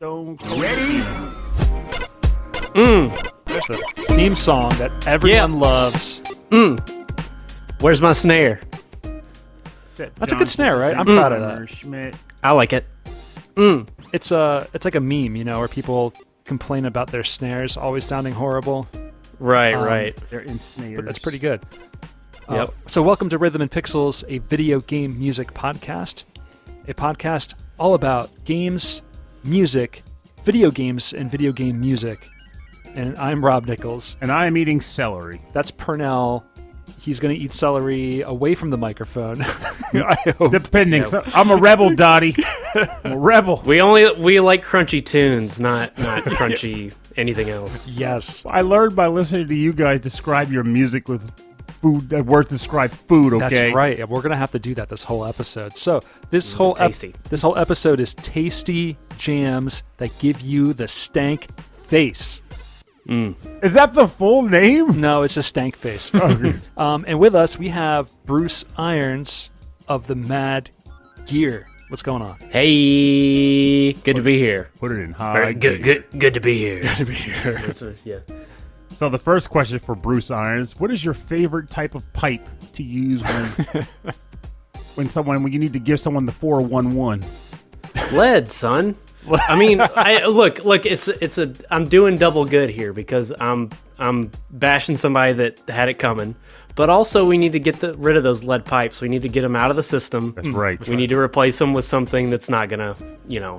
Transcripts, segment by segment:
Stone Cold. Ready? That's a theme song that everyone loves. Where's my snare? That's a good snare, right? I'm proud of that. Schmidt. I like it. It's like a meme, where people complain about their snares always sounding horrible. Right. They're ensnared. But that's pretty good. Yep. So welcome to Rhythm and Pixels, a video game music podcast. A podcast all about games, music, video games, and video game music. And I'm Rob Nichols. And I am eating celery. That's Purnell. He's going to eat celery away from the microphone. I hope. Depending. So, I'm a rebel, Dottie. I'm a rebel. We like crunchy tunes, not crunchy anything else. Yes. I learned by listening to you guys describe your music with food. Words describe food. Okay. That's right. We're going to have to do that this whole episode. So this whole episode is tasty jams that give you the stank face. Is that the full name? No, it's just stank face. And with us, we have Bruce Irons of the Mad Gear. What's going on? Hey, good to be here. Put it in high. Good to be here. Good to be here. Yeah. So the first question for Bruce Irons: what is your favorite type of pipe to use when you need to give someone the 411? Lead, son. I mean, look. I'm doing double good here because I'm bashing somebody that had it coming, but also we need to get rid of those lead pipes. We need to get them out of the system. That's right. We need to replace them with something that's not gonna,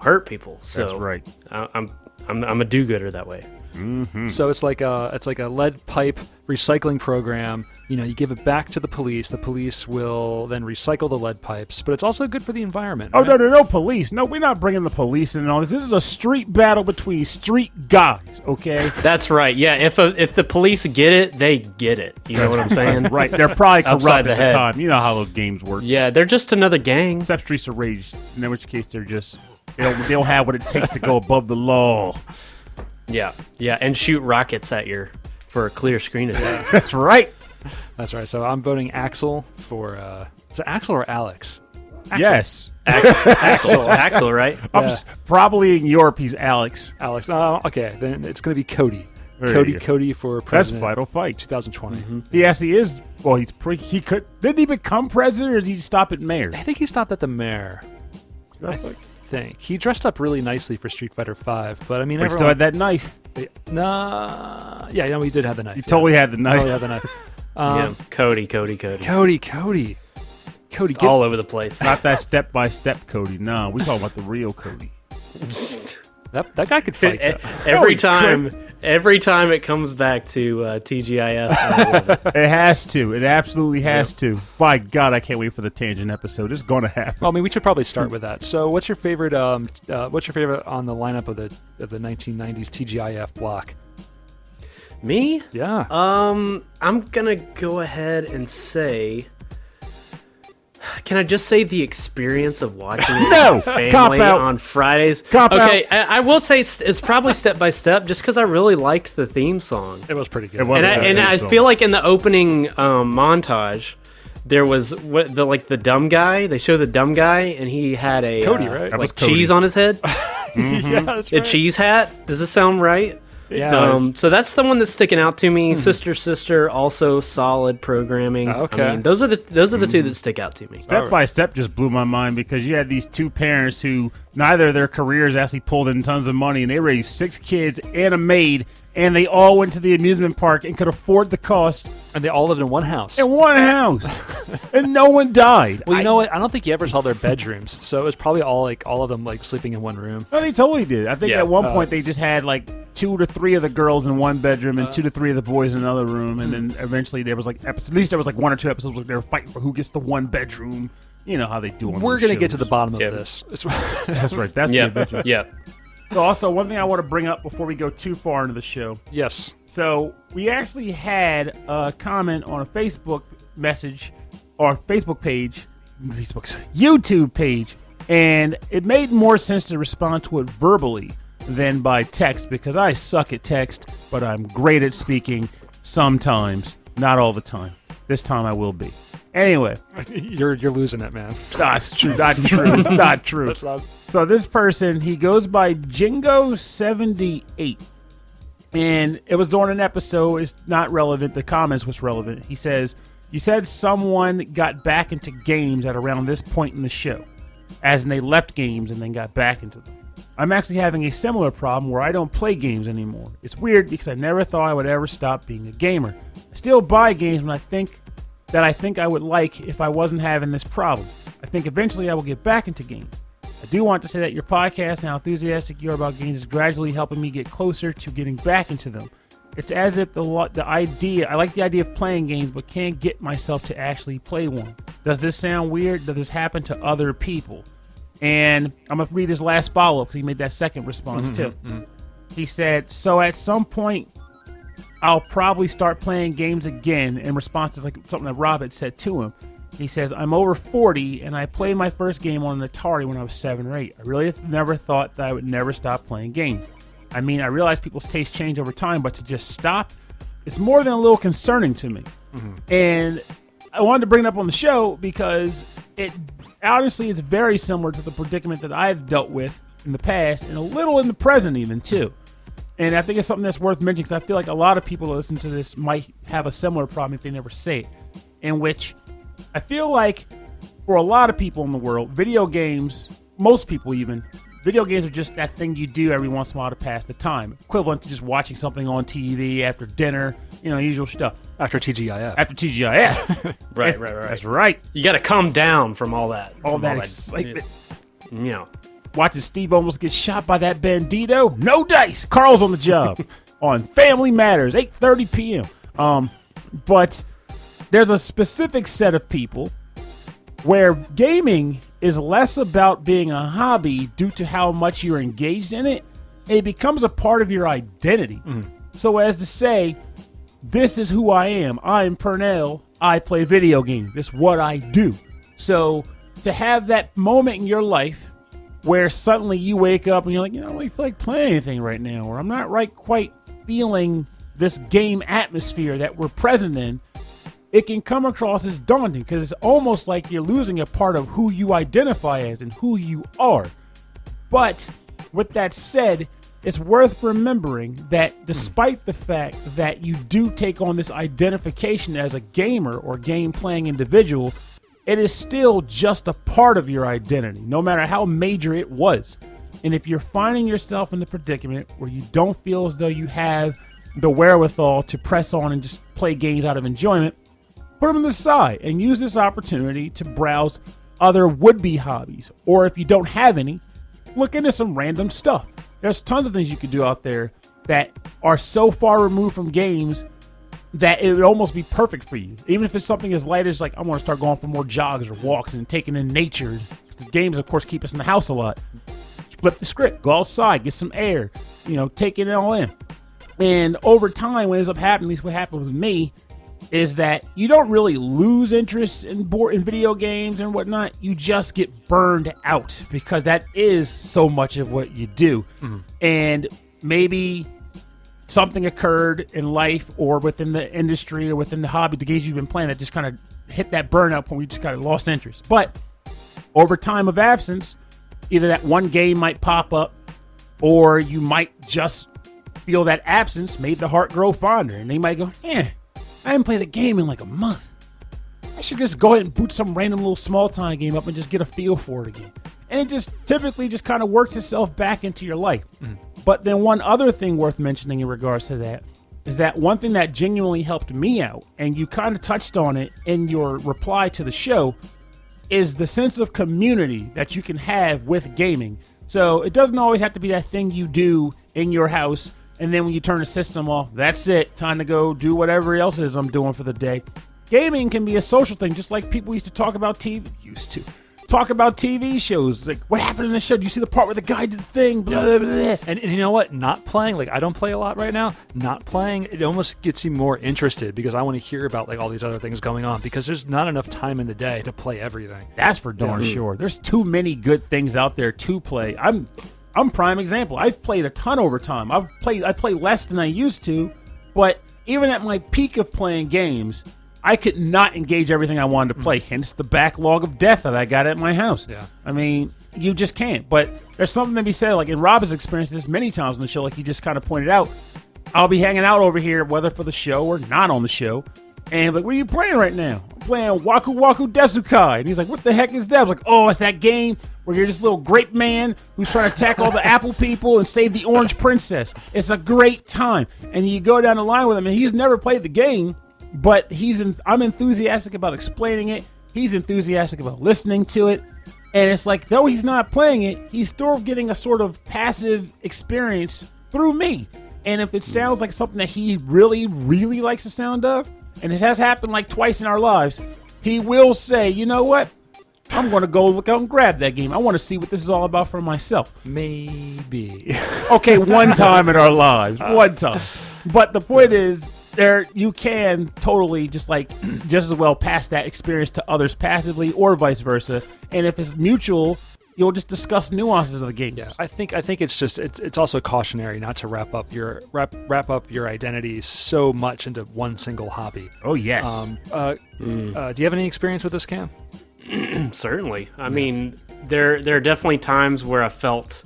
hurt people. So That's right. I'm a do-gooder that way. Mm-hmm. So it's like a lead pipe recycling program. You give it back to the police. The police will then recycle the lead pipes, but it's also good for the environment. Oh, right? no, police. No, we're not bringing the police in and all this. This is a street battle between street guys, okay? That's right. Yeah, if the police get it, they get it. You know what I'm saying? Right. They're probably corrupt Upside the at the head. time. You know how those games work. Yeah, they're just another gang. Except Streets of Rage, in which case they don't have what it takes to go above the law. Yeah, and shoot rockets at you for a clear screen attack. That's right. That's right. So I'm voting Axel for. Is it Axel or Alex? Axel. Yes. Axel, right? Yeah. Probably in Europe, he's Alex. Alex. Oh, okay. Then it's going to be Cody. There you go. Cody for That's president. Vital Fight. 2020. Mm-hmm. Yes, he is. Well, didn't he become president, or did he stop at mayor? I think he stopped at the mayor. I think he dressed up really nicely for Street Fighter V, but I mean, He still had that knife. Nah, yeah, we did have the knife. He totally had the knife. Totally had the knife. Yeah, Cody. Cody, get All over the place. Not that step-by-step Cody. No, we talking about the real Cody. that guy could fight. Though. Every time it comes back to TGIF, I love it. It has to. It absolutely has to. By God, I can't wait for the tangent episode. It's going to happen. Well, I mean, we should probably start with that. So, what's your favorite? What's your favorite on the lineup of the 1990s TGIF block? Me? Yeah. I'm gonna go ahead and say. Can I just say the experience of watching it No! with my Cop family out. on Fridays? Cop okay, I will say it's probably step by step, just because I really liked the theme song. It was pretty good. It was. And I feel like in the opening montage, there was the dumb guy. They show the dumb guy, and he had a Cody, right? That was like Cody. cheese on his head, Yeah, that's a right. cheese hat. Does this sound right? Yeah. So that's the one that's sticking out to me. Sister, also solid programming. Okay. I mean, those are the two that stick out to me. Step by Step just blew my mind because you had these two parents who neither of their careers actually pulled in tons of money, and they raised 6 kids and a maid, and they all went to the amusement park and could afford the cost And they all lived in one house. in one house, and no one died. Well, you know what? I don't think you ever saw their bedrooms, so it was probably all of them sleeping in one room. No, they totally did. I think Yeah. at one point they just had 2 to 3 of the girls in one bedroom and 2 to 3 of the boys in another room, and then eventually there was at least there was 1 or 2 episodes where they were fighting for who gets the one bedroom. You know how they do on We're those gonna get to shows. the bottom of Yeah. this. That's right. That's the Yeah, adventure. yeah. So also, one thing I want to bring up before we go too far into the show. Yes. So we actually had a comment on a Facebook message or Facebook page, YouTube page, and it made more sense to respond to it verbally than by text because I suck at text, but I'm great at speaking sometimes, not all the time. This time I will be. Anyway, You're losing it, man. that's true. Not true. Not true. That's not. So this person, he goes by Jingo78. And it was during an episode. It's not relevant. The comments was relevant. He says, you said someone got back into games at around this point in the show. As in they left games and then got back into them. I'm actually having a similar problem where I don't play games anymore. It's weird because I never thought I would ever stop being a gamer. I still buy games when I think I would like if I wasn't having this problem. I think eventually I will get back into games. I do want to say that your podcast and how enthusiastic you are about games is gradually helping me get closer to getting back into them. It's as if I like the idea of playing games but can't get myself to actually play one. Does this sound weird? Does this happen to other people? And I'm going to read his last follow-up because he made that second response too. He said, so at some point, I'll probably start playing games again in response to like something that Rob had said to him. He says, I'm over 40 and I played my first game on an Atari when I was 7 or 8. I really never thought that I would never stop playing games. I mean, I realize people's tastes change over time, but to just stop, it's more than a little concerning to me. And I wanted to bring it up on the show because it honestly is very similar to the predicament that I've dealt with in the past and a little in the present even too. And I think it's something that's worth mentioning because I feel like a lot of people that listen to this might have a similar problem if they never say it, in which I feel like for a lot of people in the world, video games, most people even, video games are just that thing you do every once in a while to pass the time. Equivalent to just watching something on TV after dinner, usual stuff. After TGIF. After TGIF. Right. That's right. You got to calm down from all that. All that excitement. Watching Steve almost get shot by that bandito. No dice. Carl's on the job on Family Matters, 8:30 p.m. But there's a specific set of people where gaming is less about being a hobby due to how much you're engaged in it. It becomes a part of your identity. So as to say, this is who I am. I'm Pernell. I play video games. This is what I do. So to have that moment in your life where suddenly you wake up and you're like, I don't really feel like playing anything right now, or I'm not quite feeling this game atmosphere that we're present in, it can come across as daunting because it's almost like you're losing a part of who you identify as and who you are. But with that said, it's worth remembering that despite the fact that you do take on this identification as a gamer or game-playing individual, it is still just a part of your identity, no matter how major it was. And if you're finding yourself in the predicament where you don't feel as though you have the wherewithal to press on and just play games out of enjoyment, put them to the side and use this opportunity to browse other would-be hobbies. Or if you don't have any, look into some random stuff. There's tons of things you can do out there that are so far removed from games that it would almost be perfect for you. Even if it's something as light as like, I want to start going for more jogs or walks and taking in nature. The games, of course, keep us in the house a lot. Flip the script, go outside, get some air, take it all in. And over time, what ends up happening, at least what happened with me, is that you don't really lose interest in video games and whatnot. You just get burned out because that is so much of what you do. And maybe something occurred in life or within the industry or within the hobby, the games you've been playing, that just kind of hit that burnout point where you just kind of lost interest. But over time of absence, either that one game might pop up or you might just feel that absence made the heart grow fonder. And they might go, I haven't played a game in like a month. I should just go ahead and boot some random little small time game up and just get a feel for it again. And it just typically just kind of works itself back into your life. But then one other thing worth mentioning in regards to that is that one thing that genuinely helped me out, and you kind of touched on it in your reply to the show, is the sense of community that you can have with gaming. So it doesn't always have to be that thing you do in your house, and then when you turn the system off, that's it. Time to go do whatever else it is I'm doing for the day. Gaming can be a social thing, just like people used to talk about TV shows. Like, what happened in the show? Do you see the part where the guy did the thing? Blah, blah, blah. And you know what? Not playing, like I don't play a lot right now. Not playing, it almost gets you more interested because I want to hear about like all these other things going on because there's not enough time in the day to play everything. That's for darn sure. There's too many good things out there to play. I'm prime example. I've played a ton over time. I play less than I used to, but even at my peak of playing games, I could not engage everything I wanted to play. Hence the backlog of death that I got at my house. Yeah. I mean, you just can't. But there's something to be said. Like, in Rob has experienced this many times on the show, like he just kind of pointed out. I'll be hanging out over here, whether for the show or not on the show. And like, what are you playing right now? I'm playing Waku Waku Desukai. And he's like, what the heck is that? I was like, oh, it's that game where you're this little grape man who's trying to attack all the apple people and save the orange princess. It's a great time. And you go down the line with him, and he's never played the game, but I'm enthusiastic about explaining it. He's enthusiastic about listening to it. And it's like, though he's not playing it, he's still getting a sort of passive experience through me. And if it sounds like something that he really, really likes the sound of, and this has happened like twice in our lives, he will say, you know what? I'm going to go look out and grab that game. I want to see what this is all about for myself. Maybe. Okay, one time in our lives. One time. But the point is, you can totally just as well pass that experience to others passively or vice versa. And if it's mutual, you'll just discuss nuances of the game. Yeah, I think it's also cautionary not to wrap up your identity so much into one single hobby. Oh yes. Do you have any experience with this, Cam? Certainly. I mean, there are definitely times where I felt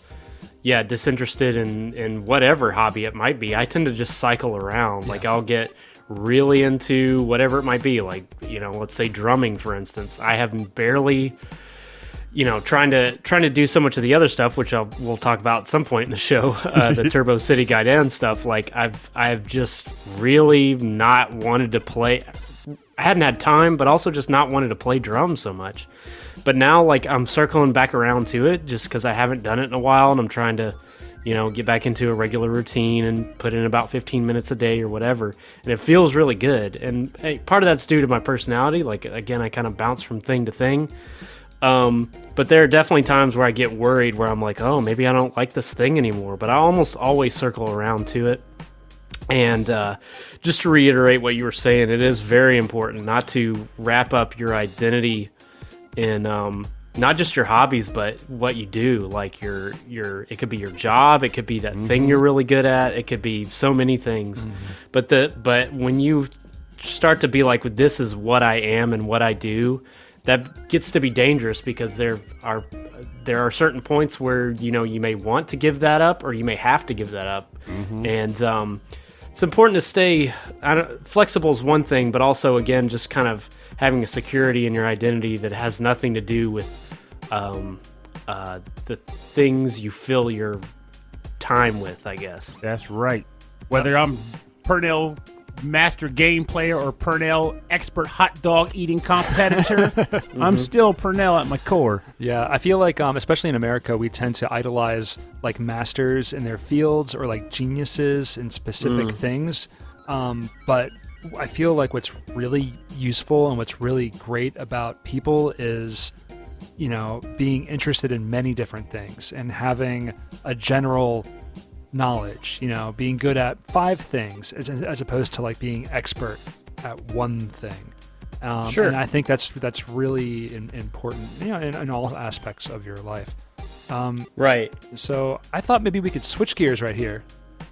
disinterested in whatever hobby it might be. I tend to just cycle around. Like, I'll get really into whatever it might be. Like, let's say drumming, for instance. I have barely, trying to do so much of the other stuff, which we'll talk about at some point in the show, the Turbo City Gaiden stuff. Like, I've just really not wanted to play. I hadn't had time, but also just not wanted to play drums so much. But now, like, I'm circling back around to it just because I haven't done it in a while, and I'm trying to, get back into a regular routine and put in about 15 minutes a day or whatever. And it feels really good. And part of that's due to my personality. Like, again, I kind of bounce from thing to thing. But there are definitely times where I get worried where I'm like, oh, maybe I don't like this thing anymore. But I almost always circle around to it. And just to reiterate what you were saying, it is very important not to wrap up your identity in not just your hobbies, but what you do. Like it could be your job, it could be that thing you're really good at, it could be so many things. But when you start to be like, this is what I am and what I do, that gets to be dangerous, because there are certain points where you may want to give that up, or you may have to give that up. And it's important to stay flexible is one thing, but also, again, just kind of having a security in your identity that has nothing to do with the things you fill your time with, I guess. That's right. Whether I'm Purnell master game player or Purnell expert hot dog eating competitor, I'm still Purnell at my core. Yeah, I feel like, especially in America, we tend to idolize like masters in their fields or like geniuses in specific things. But I feel like what's really useful and what's really great about people is, being interested in many different things and having a general knowledge, being good at 5 things as opposed to like being expert at one thing. Sure. And I think that's really important, in all aspects of your life. Right. So I thought maybe we could switch gears right here.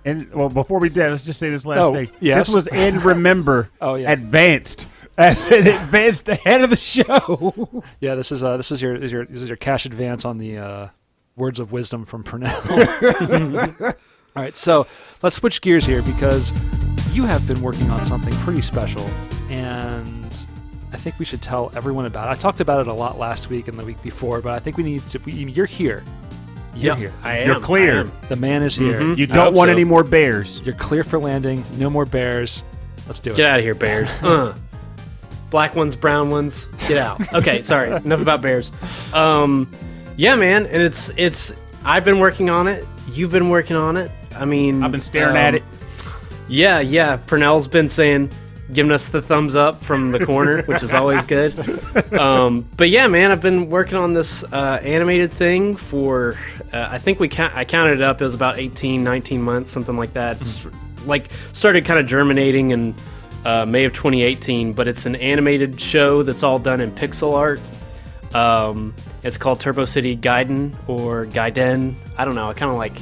And well, before we did, let's just say this last thing. Yes. This was in Remember advanced. As it advanced ahead of the show. Yeah, this is your cash advance on the words of wisdom from Purnell. All right, so let's switch gears here, because you have been working on something pretty special, and I think we should tell everyone about it. I talked about it a lot last week and the week before, but I think we need to. You're here. You're here. I am. You're clear. I am. The man is here. You don't want any more bears. You're clear for landing. No more bears. Let's do it. Get out of here, bears. Black ones, brown ones, get out. Okay, sorry. Enough about bears. Yeah, man, and it's. I've been working on it. You've been working on it. I mean, I've been staring at it. Yeah. Purnell's been giving us the thumbs up from the corner, which is always good. But yeah, man, I've been working on this animated thing for. I think I counted it up. It was about 18, 19 months, something like that. It's like started kind of germinating in May of 2018. But it's an animated show that's all done in pixel art. It's called Turbo City Gaiden or Gaiden. I don't know. I kind of like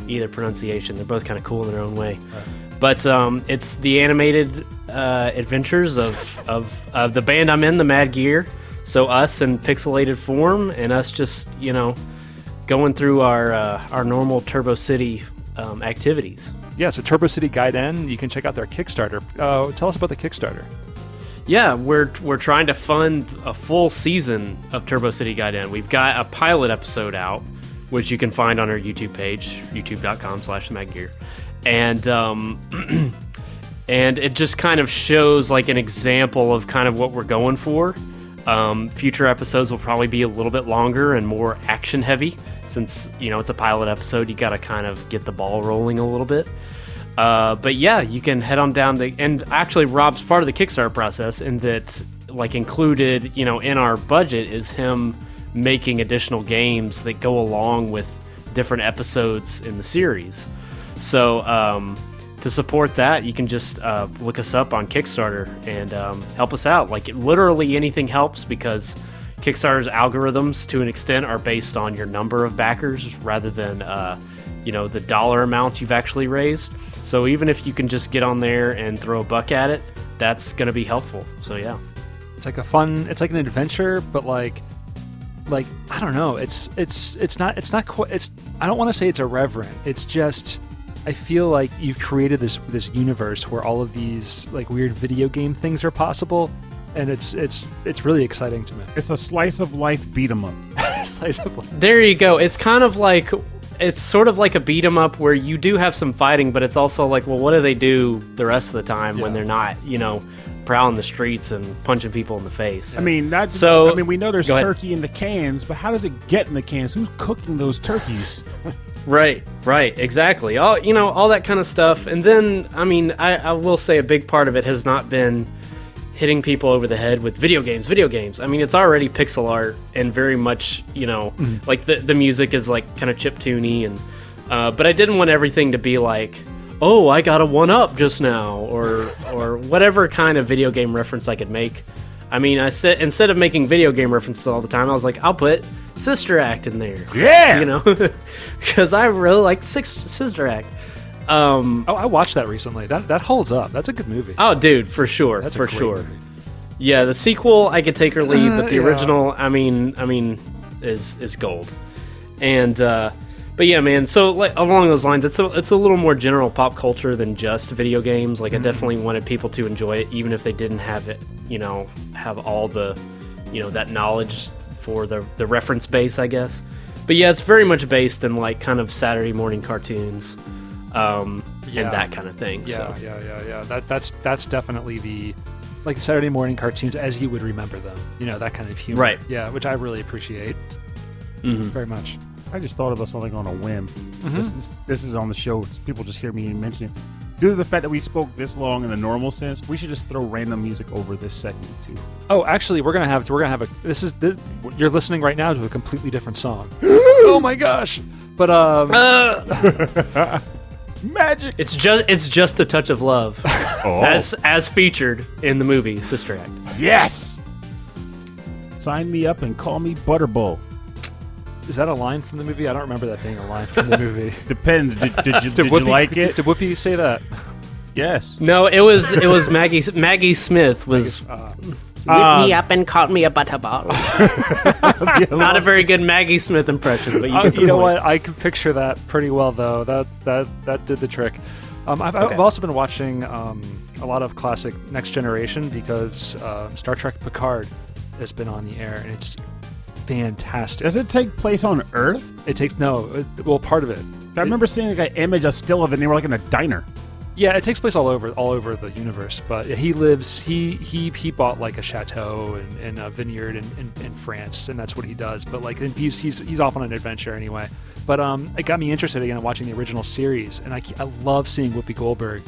either pronunciation. They're both kind of cool in their own way. Right. But it's the animated adventures of the band I'm in, the Mad Gear. So us in pixelated form, and us just going through our normal Turbo City activities. Yeah, so Turbo City Gaiden, you can check out their Kickstarter. Tell us about the Kickstarter. Yeah, we're trying to fund a full season of Turbo City Gaiden. We've got a pilot episode out, which you can find on our YouTube page, youtube.com/themadgear. And and it just kind of shows like an example of kind of what we're going for. Future episodes will probably be a little bit longer and more action heavy, since it's a pilot episode. You got to kind of get the ball rolling a little bit. But yeah, you can head on down and actually Rob's part of the Kickstarter process, in that like included in our budget is him making additional games that go along with different episodes in the series. So to support that, you can just look us up on Kickstarter and help us out. Like literally anything helps, because Kickstarter's algorithms to an extent are based on your number of backers rather than the dollar amount you've actually raised. So even if you can just get on there and throw a buck at it, that's going to be helpful. So yeah, it's like an adventure, but like I don't know, it's not quite, I don't want to say it's irreverent. It's just, I feel like you've created this universe where all of these like weird video game things are possible, and it's really exciting to me. It's a slice of life beat 'em up. Slice of life. There you go. It's kind of like, it's sort of like a beat 'em up where you do have some fighting, but it's also like, well, what do they do the rest of the time when they're not, prowling the streets and punching people in the face? I mean, we know there's turkey in the cans, but how does it get in the cans? Who's cooking those turkeys? Right, exactly. All that kind of stuff. And then, I mean, I will say a big part of it has not been hitting people over the head with video games. I mean, it's already pixel art and very much, like the music is like kind of chiptune-y, and but I didn't want everything to be like, oh, I got a 1-up just now, or whatever kind of video game reference I could make. I mean, instead of making video game references all the time, I was like, I'll put Sister Act in there. Yeah! Because I really like Sister Act. I watched that recently. That holds up. That's a good movie. Oh, dude, for sure. That's for a great sure. movie. Yeah, the sequel I could take or leave, but the yeah. original, I mean, is gold. And but yeah, man. So like along those lines, it's a little more general pop culture than just video games. Like I definitely wanted people to enjoy it, even if they didn't have it. Have all the, that knowledge for the reference base, I guess. But yeah, it's very much based in like kind of Saturday morning cartoons. And that kind of thing. Yeah, so. yeah. That's definitely the like Saturday morning cartoons as you would remember them. That kind of humor. Right. Yeah, which I really appreciate very much. I just thought about something on a whim. This is on the show. People just hear me mention it. Due to the fact that we spoke this long in the normal sense, we should just throw random music over this segment too. Oh, actually, we're gonna have a. You're listening right now to a completely different song. Oh my gosh! But magic. It's just a touch of love, as featured in the movie Sister Act. Yes. Sign me up and call me Butterball. Is that a line from the movie? I don't remember that being a line from the movie. Depends. Did you like it? Did Whoopi say that? Yes. No, it was Maggie Smith was. Whip me up and call me a butterball. Not a very good Maggie Smith impression, but you know what? I can picture that pretty well, though. That did the trick. I've also been watching a lot of classic Next Generation because Star Trek Picard has been on the air, and it's fantastic. Does it take place on Earth? It takes part of it. I remember seeing like an image, a still of it, and they were like in a diner. Yeah, it takes place all over the universe. But he lives. He bought like a chateau and a vineyard in France, and that's what he does. But like he's off on an adventure anyway. But it got me interested again in watching the original series, and I love seeing Whoopi Goldberg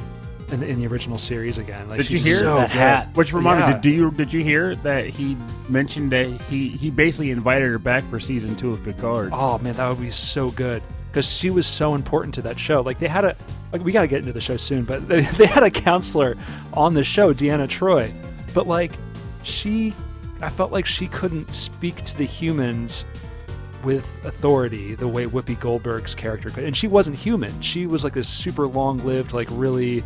in the original series again. Like, did you hear so that hat? Which reminded me, did you hear that he mentioned that he basically invited her back for season 2 of Picard? Oh man, that would be so good because she was so important to that show. Like they had we got to get into the show soon, but they had a counselor on the show, Deanna Troi, but like I felt like she couldn't speak to the humans with authority the way Whoopi Goldberg's character could, and she wasn't human. She was like this super long-lived, like really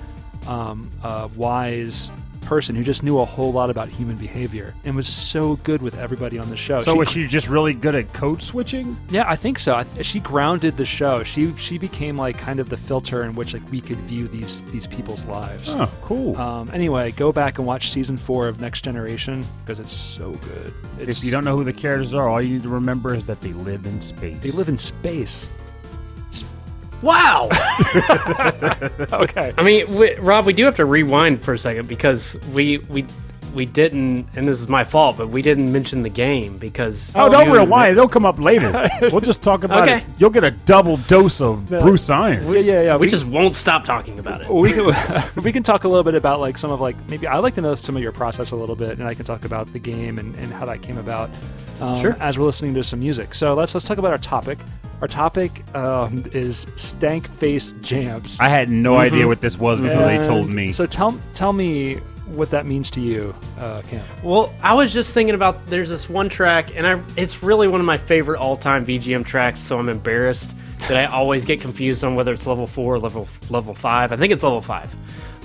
wise person who just knew a whole lot about human behavior and was so good with everybody on the show. So was she just really good at code switching? Yeah, I think so. She grounded the show. She became like kind of the filter in which like we could view these people's lives. Oh, cool. Anyway, go back and watch season 4 of Next Generation because it's so good. If you don't know who the characters are, all you need to remember is that they live in space. They live in space. Wow. Okay. I mean, Rob, we do have to rewind for a second because we didn't, and this is my fault, but we didn't mention the game because. Oh, don't rewind. It'll come up later. We'll just talk about it. You'll get a double dose of Bruce Irons. Yeah. We just won't stop talking about it. We can talk a little bit about like some of like maybe I'd like to know some of your process a little bit, and I can talk about the game and how that came about. Sure. As we're listening to some music. So let's talk about our topic. Our topic is stank face jams. I had no idea what this was until they told me. So tell me what that means to you, Cam. Well, I was just thinking about there's this one track, and it's really one of my favorite all-time VGM tracks. So I'm embarrassed that I always get confused on whether it's level 4 or level 5. I think it's level 5,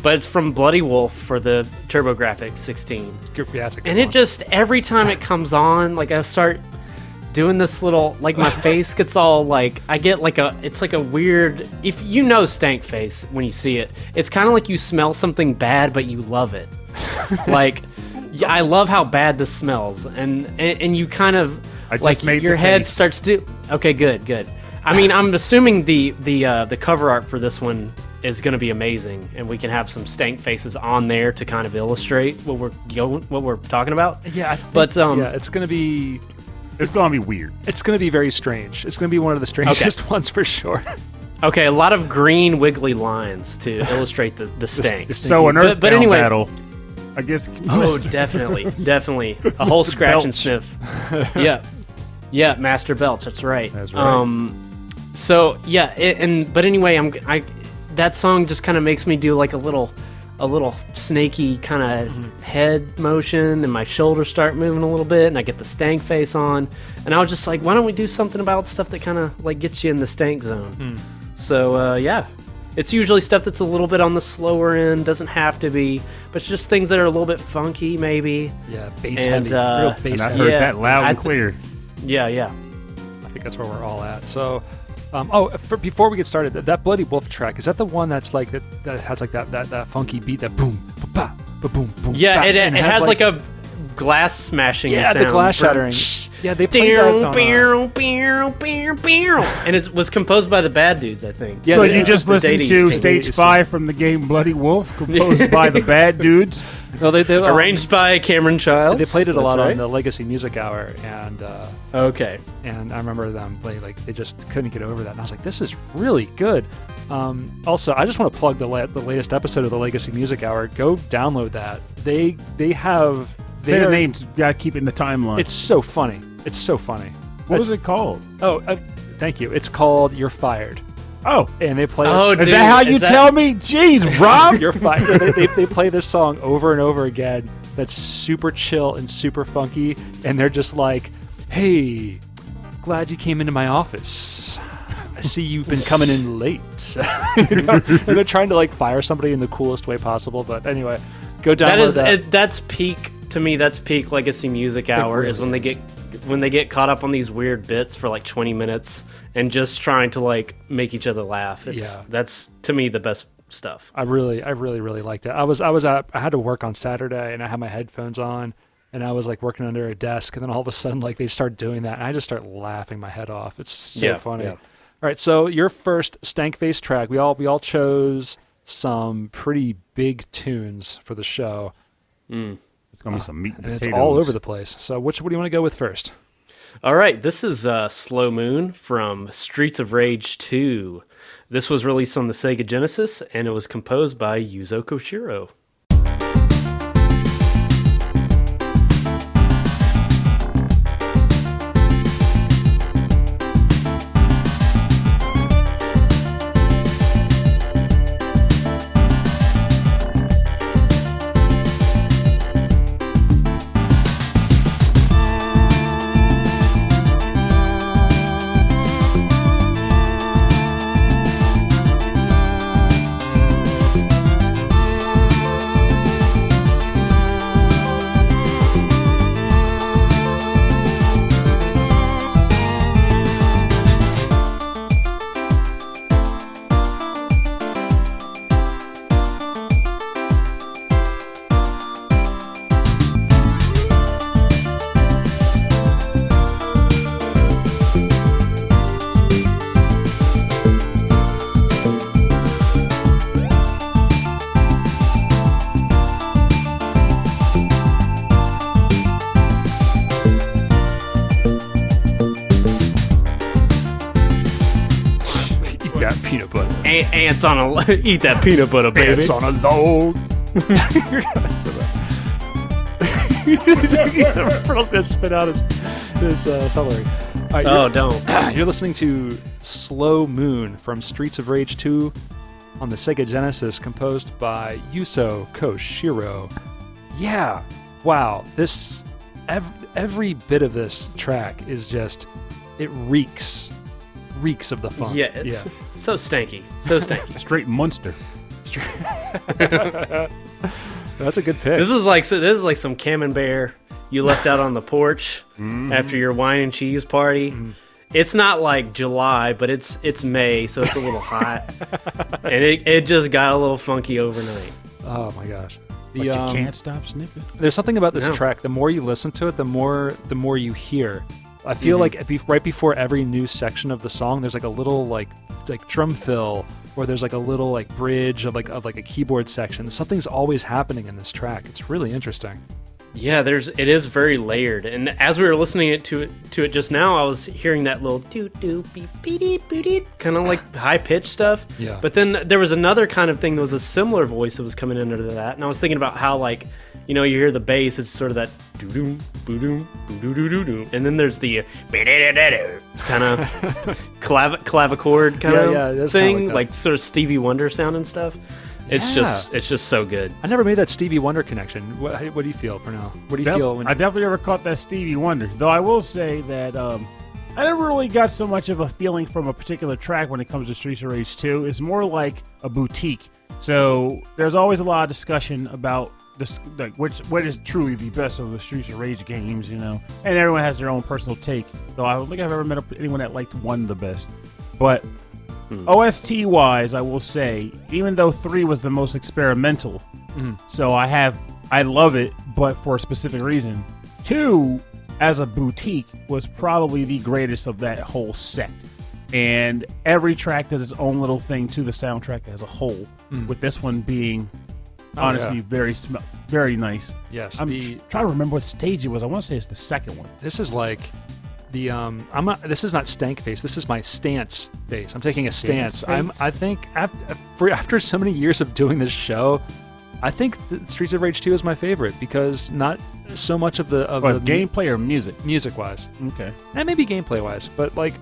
but it's from Bloody Wolf for the TurboGrafx 16. Yeah, it's a good and one. it just every time it comes on, like I start doing this little, like my face gets all like, I get like it's like a weird, if you know stank face when you see it, it's kind of like you smell something bad but you love it. Like, I love how bad this smells, and you kind of like your head starts to. Okay, good. I mean, I'm assuming the cover art for this one is going to be amazing, and we can have some stank faces on there to kind of illustrate what we're talking about. Yeah, but it's going to be. It's going to be weird. It's going to be very strange. It's going to be one of the strangest ones for sure. Okay, a lot of green wiggly lines to illustrate the stank. So an Earthbound anyway, battle, I guess. Oh, definitely. A whole scratch and sniff. Yeah, Master Belch. That's right. That's right. So yeah, but anyway, that song just kind of makes me do like a little snaky kind of head motion, and my shoulders start moving a little bit, and I get the stank face on, and I was just like, why don't we do something about stuff that kind of like gets you in the stank zone? So yeah, it's usually stuff that's a little bit on the slower end, doesn't have to be, but it's just things that are a little bit funky maybe. Yeah, bass heavy, real bass and I heavy. heard that loud and clear. Yeah. I think that's where we're all at. So. Before we get started, that Bloody Wolf track, is that the one that's like that has like that funky beat, that boom, ba boom, boom? Yeah, it has like a glass smashing sound. The glass shattering. Yeah, they played that and it was composed by the Bad Dudes, I think. Yeah, so you just listened to Stage 5 from the game Bloody Wolf, composed by the Bad Dudes. Well, they arranged by Cameron Childs. They played it a lot on the Legacy Music Hour, and okay. And I remember them like they just couldn't get over that, and I was like, this is really good. Also, I just want to plug the latest episode of the Legacy Music Hour. Go download that. They have. Say the names. Gotta keep it in the timeline. It's so funny. What is it called? Oh, thank you. It's called You're Fired. Oh, and they play. Oh, is that how you tell me? Jeez, Rob, You're fired. They play this song over and over again. That's super chill and super funky, and they're just like, "Hey, glad you came into my office. I see you've been coming in late." And they're trying to like fire somebody in the coolest way possible. But anyway, go download that. That's peak to me. That's peak Legacy Music Hour really is when they get caught up on these weird bits for like 20 minutes and just trying to like make each other laugh. That's to me the best stuff. I really liked it. I had to work on Saturday, and I had my headphones on, and I was like working under a desk, and then all of a sudden like they start doing that, and I just start laughing my head off. It's so funny. Yeah. All right, so your first stank face track, we all chose some pretty big tunes for the show. It's gonna be some meat and potatoes. It's all over the place. So what do you want to go with first? All right, this is Slow Moon from Streets of Rage 2. This was released on the Sega Genesis, and it was composed by Yuzo Koshiro. ants on a eat that peanut butter, baby. Ants on a log. Earl's gonna spit out his celery. All right, Oh, don't. You're listening to Slow Moon from Streets of Rage 2 on the Sega Genesis, composed by Yuzo Koshiro. Yeah, wow. This every bit of this track is just, it reeks of the funk. Yeah, it's so stanky. So stanky. Straight monster. That's a good pick. This is like some camembert you left out on the porch after your wine and cheese party. It's not like July, but it's May, so it's a little hot, and it just got a little funky overnight. Oh my gosh. But you can't stop sniffing. There's something about this No. track. The more you listen to it, the more you hear. I feel like right before every new section of the song, there's like a little like drum fill, or there's like a little like bridge of like a keyboard section. Something's always happening in this track. It's really interesting. Yeah, it is very layered, and as we were listening to it just now, I was hearing that little doot doot beep beep beep kind of like high pitched stuff. Yeah. But then there was another kind of thing that was a similar voice that was coming in under that, and I was thinking about how, like, you know, you hear the bass, it's sort of that doo doo boo doo boo doo doo doo doo, and then there's the kind of clavichord kind of thing, like sort of Stevie Wonder sound and stuff. It's just so good. I never made that Stevie Wonder connection. What do you feel, Pernell? What do you feel when I definitely never caught that Stevie Wonder. Though I will say that I never really got so much of a feeling from a particular track when it comes to Streets of Rage 2. It's more like a boutique. So there's always a lot of discussion about this, like what is truly the best of the Streets of Rage games, you know. And everyone has their own personal take. Though I don't think I've ever met anyone that liked one the best. But OST wise, I will say, even though 3 was the most experimental, so I love it, but for a specific reason. 2, as a boutique, was probably the greatest of that whole set. And every track does its own little thing to the soundtrack as a whole, with this one being honestly very nice. Yes. I'm trying to remember what stage it was. I want to say it's the second one. This is like the this is not stank face. This is my stance face. I'm taking a stance. I think after so many years of doing this show, I think Streets of Rage 2 is my favorite, because not so much of the gameplay or music wise. Okay. And maybe gameplay wise, but like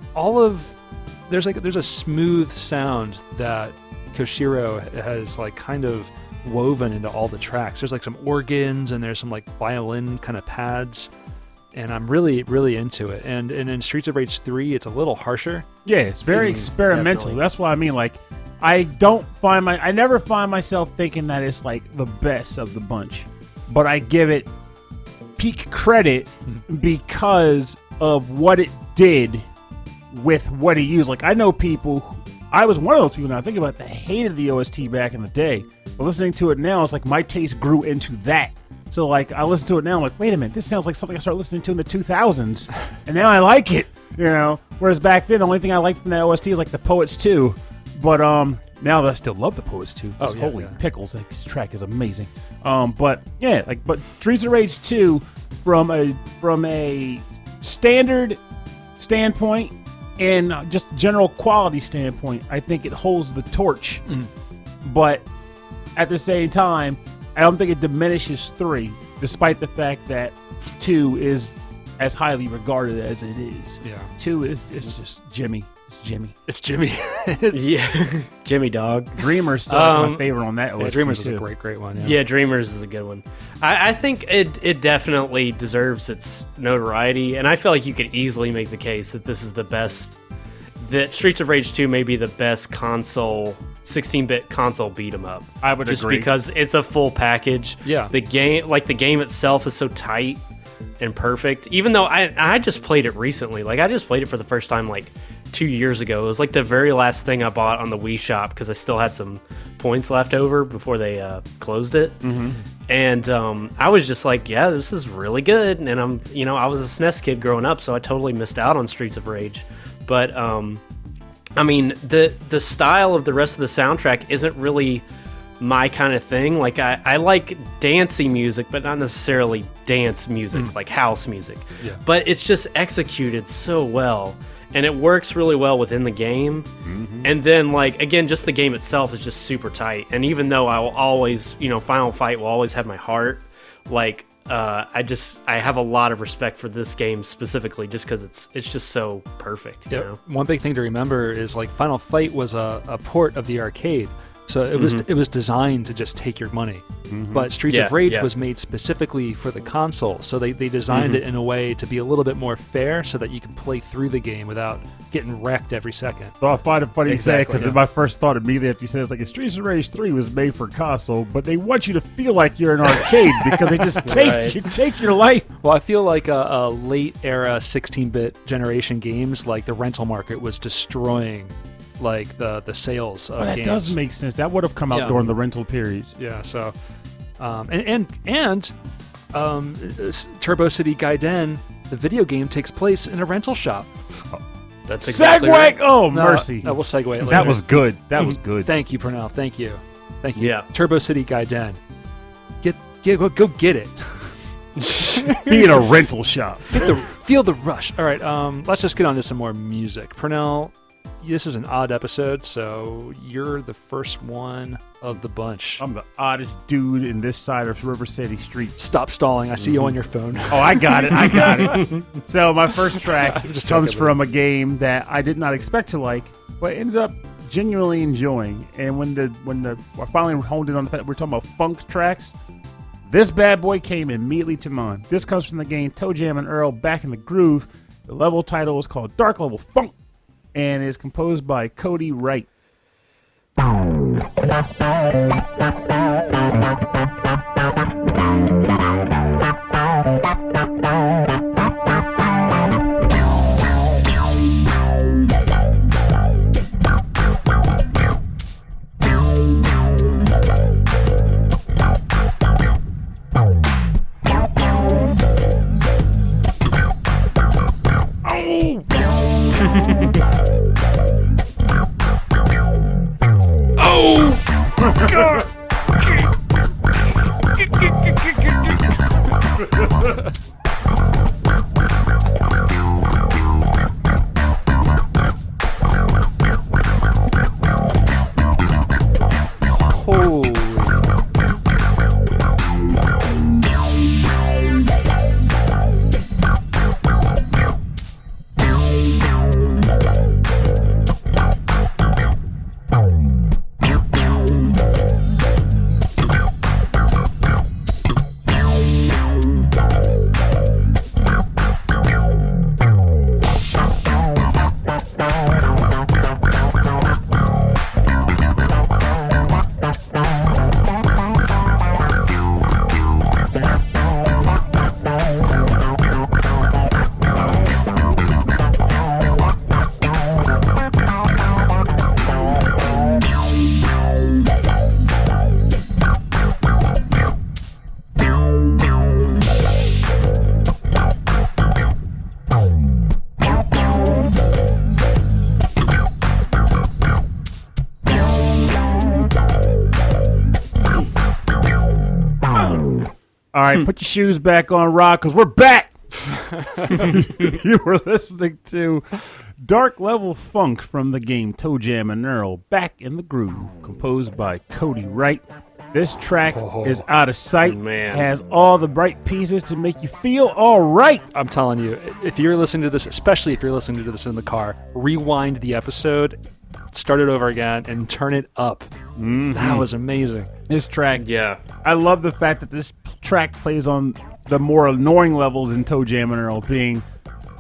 there's a smooth sound that Koshiro has like kind of woven into all the tracks. There's like some organs and there's some like violin kind of pads. And I'm really, really into it. And in Streets of Rage 3, it's a little harsher. Yeah, it's very experimental. Definitely. That's what I mean. Like, I never find myself thinking that it's like the best of the bunch, but I give it peak credit because of what it did with what he used. Like, I know people. I was one of those people. Now I think about it, that hated the OST back in the day, but listening to it now, it's like my taste grew into that. So, like, I listen to it now, I'm like, wait a minute, this sounds like something I started listening to in the 2000s, and now I like it, you know? Whereas back then, the only thing I liked from that OST was, like, the Poets 2, but now that I still love the Poets 2, holy pickles, like, this track is amazing. But Streets of Rage 2, from a standard standpoint and just general quality standpoint, I think it holds the torch, but at the same time, I don't think it diminishes 3, despite the fact that 2 is as highly regarded as it is. Yeah. 2 it's just Jimmy. It's Jimmy. It's Jimmy. Yeah, Jimmy Dog. Dreamers still my favorite on that OST. Yeah, Dreamers too. is a great one. Yeah, Dreamers is a good one. I think it definitely deserves its notoriety, and I feel like you could easily make the case that this is the best. That Streets of Rage 2 may be the best 16-bit console beat 'em up. I would just agree. because it's a full package. Yeah. The game itself is so tight and perfect. Even though I just played it recently. Like, I just played it for the first time like 2 years ago. It was like the very last thing I bought on the Wii Shop because I still had some points left over before they closed it. Mm-hmm. And I was just like, yeah, this is really good. And I was a SNES kid growing up, so I totally missed out on Streets of Rage. But I mean, the style of the rest of the soundtrack isn't really my kind of thing. Like, I like dancey music, but not necessarily dance music, like house music. Yeah. But it's just executed so well. and it works really well within the game. And then, like, again, just the game itself is just super tight. And even though I will always, Final Fight will always have my heart, like, I have a lot of respect for this game specifically, just because it's just so perfect. You know? One big thing to remember is, like, Final Fight was a port of the arcade. So it was designed to just take your money. But Streets of Rage was made specifically for the console. So they designed it in a way to be a little bit more fair so that you can play through the game without getting wrecked every second. So I find it funny you say it, because my first thought immediately after you said it's like Streets of Rage 3 was made for console, but they want you to feel like you're in an arcade because they just take your life. Well, I feel like a late era 16-bit generation games, like the rental market was destroying like the sales of games. That does make sense. That would have come out during the rental periods. Yeah, so and Turbo City Gaiden, the video game, takes place in a rental shop. That's exactly segue. Right. Oh, mercy. No, we'll segue it later. That was good. That was good. Thank you, Pernell. Thank you. Yeah. Turbo City Gaiden. Go get it. Be in a rental shop. Feel the rush. All right, let's just get on to some more music. Pernell, this is an odd episode, so you're the first one of the bunch. I'm the oddest dude in this side of River City Street. Stop stalling. I see you on your phone. Oh, I got it. So my first track comes from a game that I did not expect to like, but ended up genuinely enjoying. And when I finally honed in on the fact that we're talking about funk tracks, this bad boy came immediately to mind. This comes from the game ToeJam and Earl Back in the Groove. The level title is called Dark Level Funk, and is composed by Cody Wright. All right, put your shoes back on, Rock, because we're back. You were listening to Dark Level Funk from the game ToeJam and Earl Back in the Groove, composed by Cody Wright. This track is out of sight. Man. Has all the bright pieces to make you feel all right. I'm telling you, if you're listening to this, especially if you're listening to this in the car, rewind the episode, start it over again, and turn it up. That was amazing. This track, Yeah. I love the fact that this track plays on the more annoying levels in ToeJam and Earl, being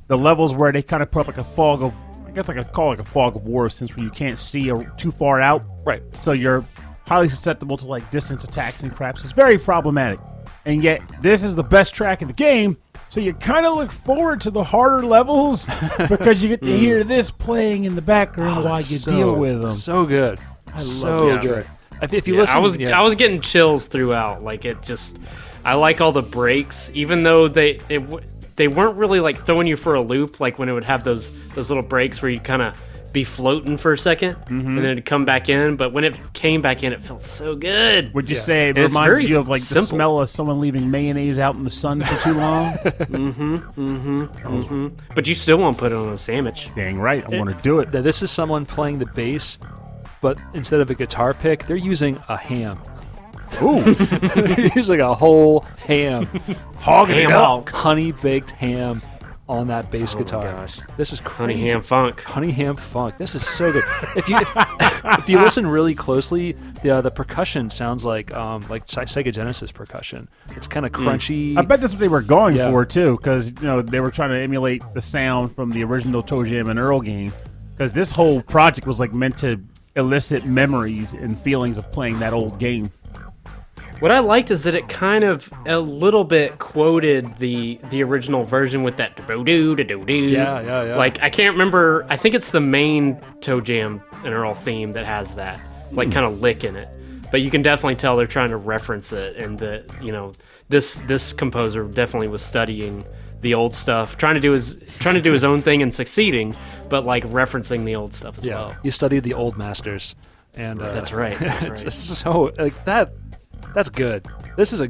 the levels where they kind of put up like a fog of, I guess call it a fog of war, since where you can't see too far out. Right. So you're highly susceptible to like distance attacks and crap. So it's very problematic. And yet, this is the best track in the game, so you kind of look forward to the harder levels because you get to hear this playing in the background while you deal with them. So good. I so love good. If you listen, I was getting chills throughout. Like, it just, I like all the breaks, even though they weren't really like throwing you for a loop. Like when it would have those little breaks where you kind of be floating for a second, and then it'd come back in. But when it came back in, it felt so good. Would you say it And it's reminds very you of like the simple. smell of someone leaving mayonnaise out in the sun for too long? But you still won't put it on a sandwich. Dang right, I want to do it. Now, this is someone playing the bass, but instead of a guitar pick, they're using a ham. Ooh, They're using a whole ham, hogging it Ham up. hog. honey baked ham on that bass guitar. gosh. This is Honey crazy. ham funk. Honey ham funk. This is so good. If you listen really closely, the percussion sounds like Sega Genesis percussion. It's kind of crunchy. I bet that's what they were going Yeah. for too, because they were trying to emulate the sound from the original ToeJam and Earl game. Because this whole project was like meant to elicit memories and feelings of playing that old game. What I liked is that it kind of a little bit quoted the original version with that do-do-do-do-do. Yeah. Like, I can't remember. I think it's the main ToeJam and Earl theme that has that, like, kind of lick in it. But you can definitely tell they're trying to reference it, and that, this composer definitely was studying the old stuff, trying to do his own thing and succeeding, but like referencing the old stuff as well. You studied the old masters, and That's right. That's right. it's so like that. That's good. This is a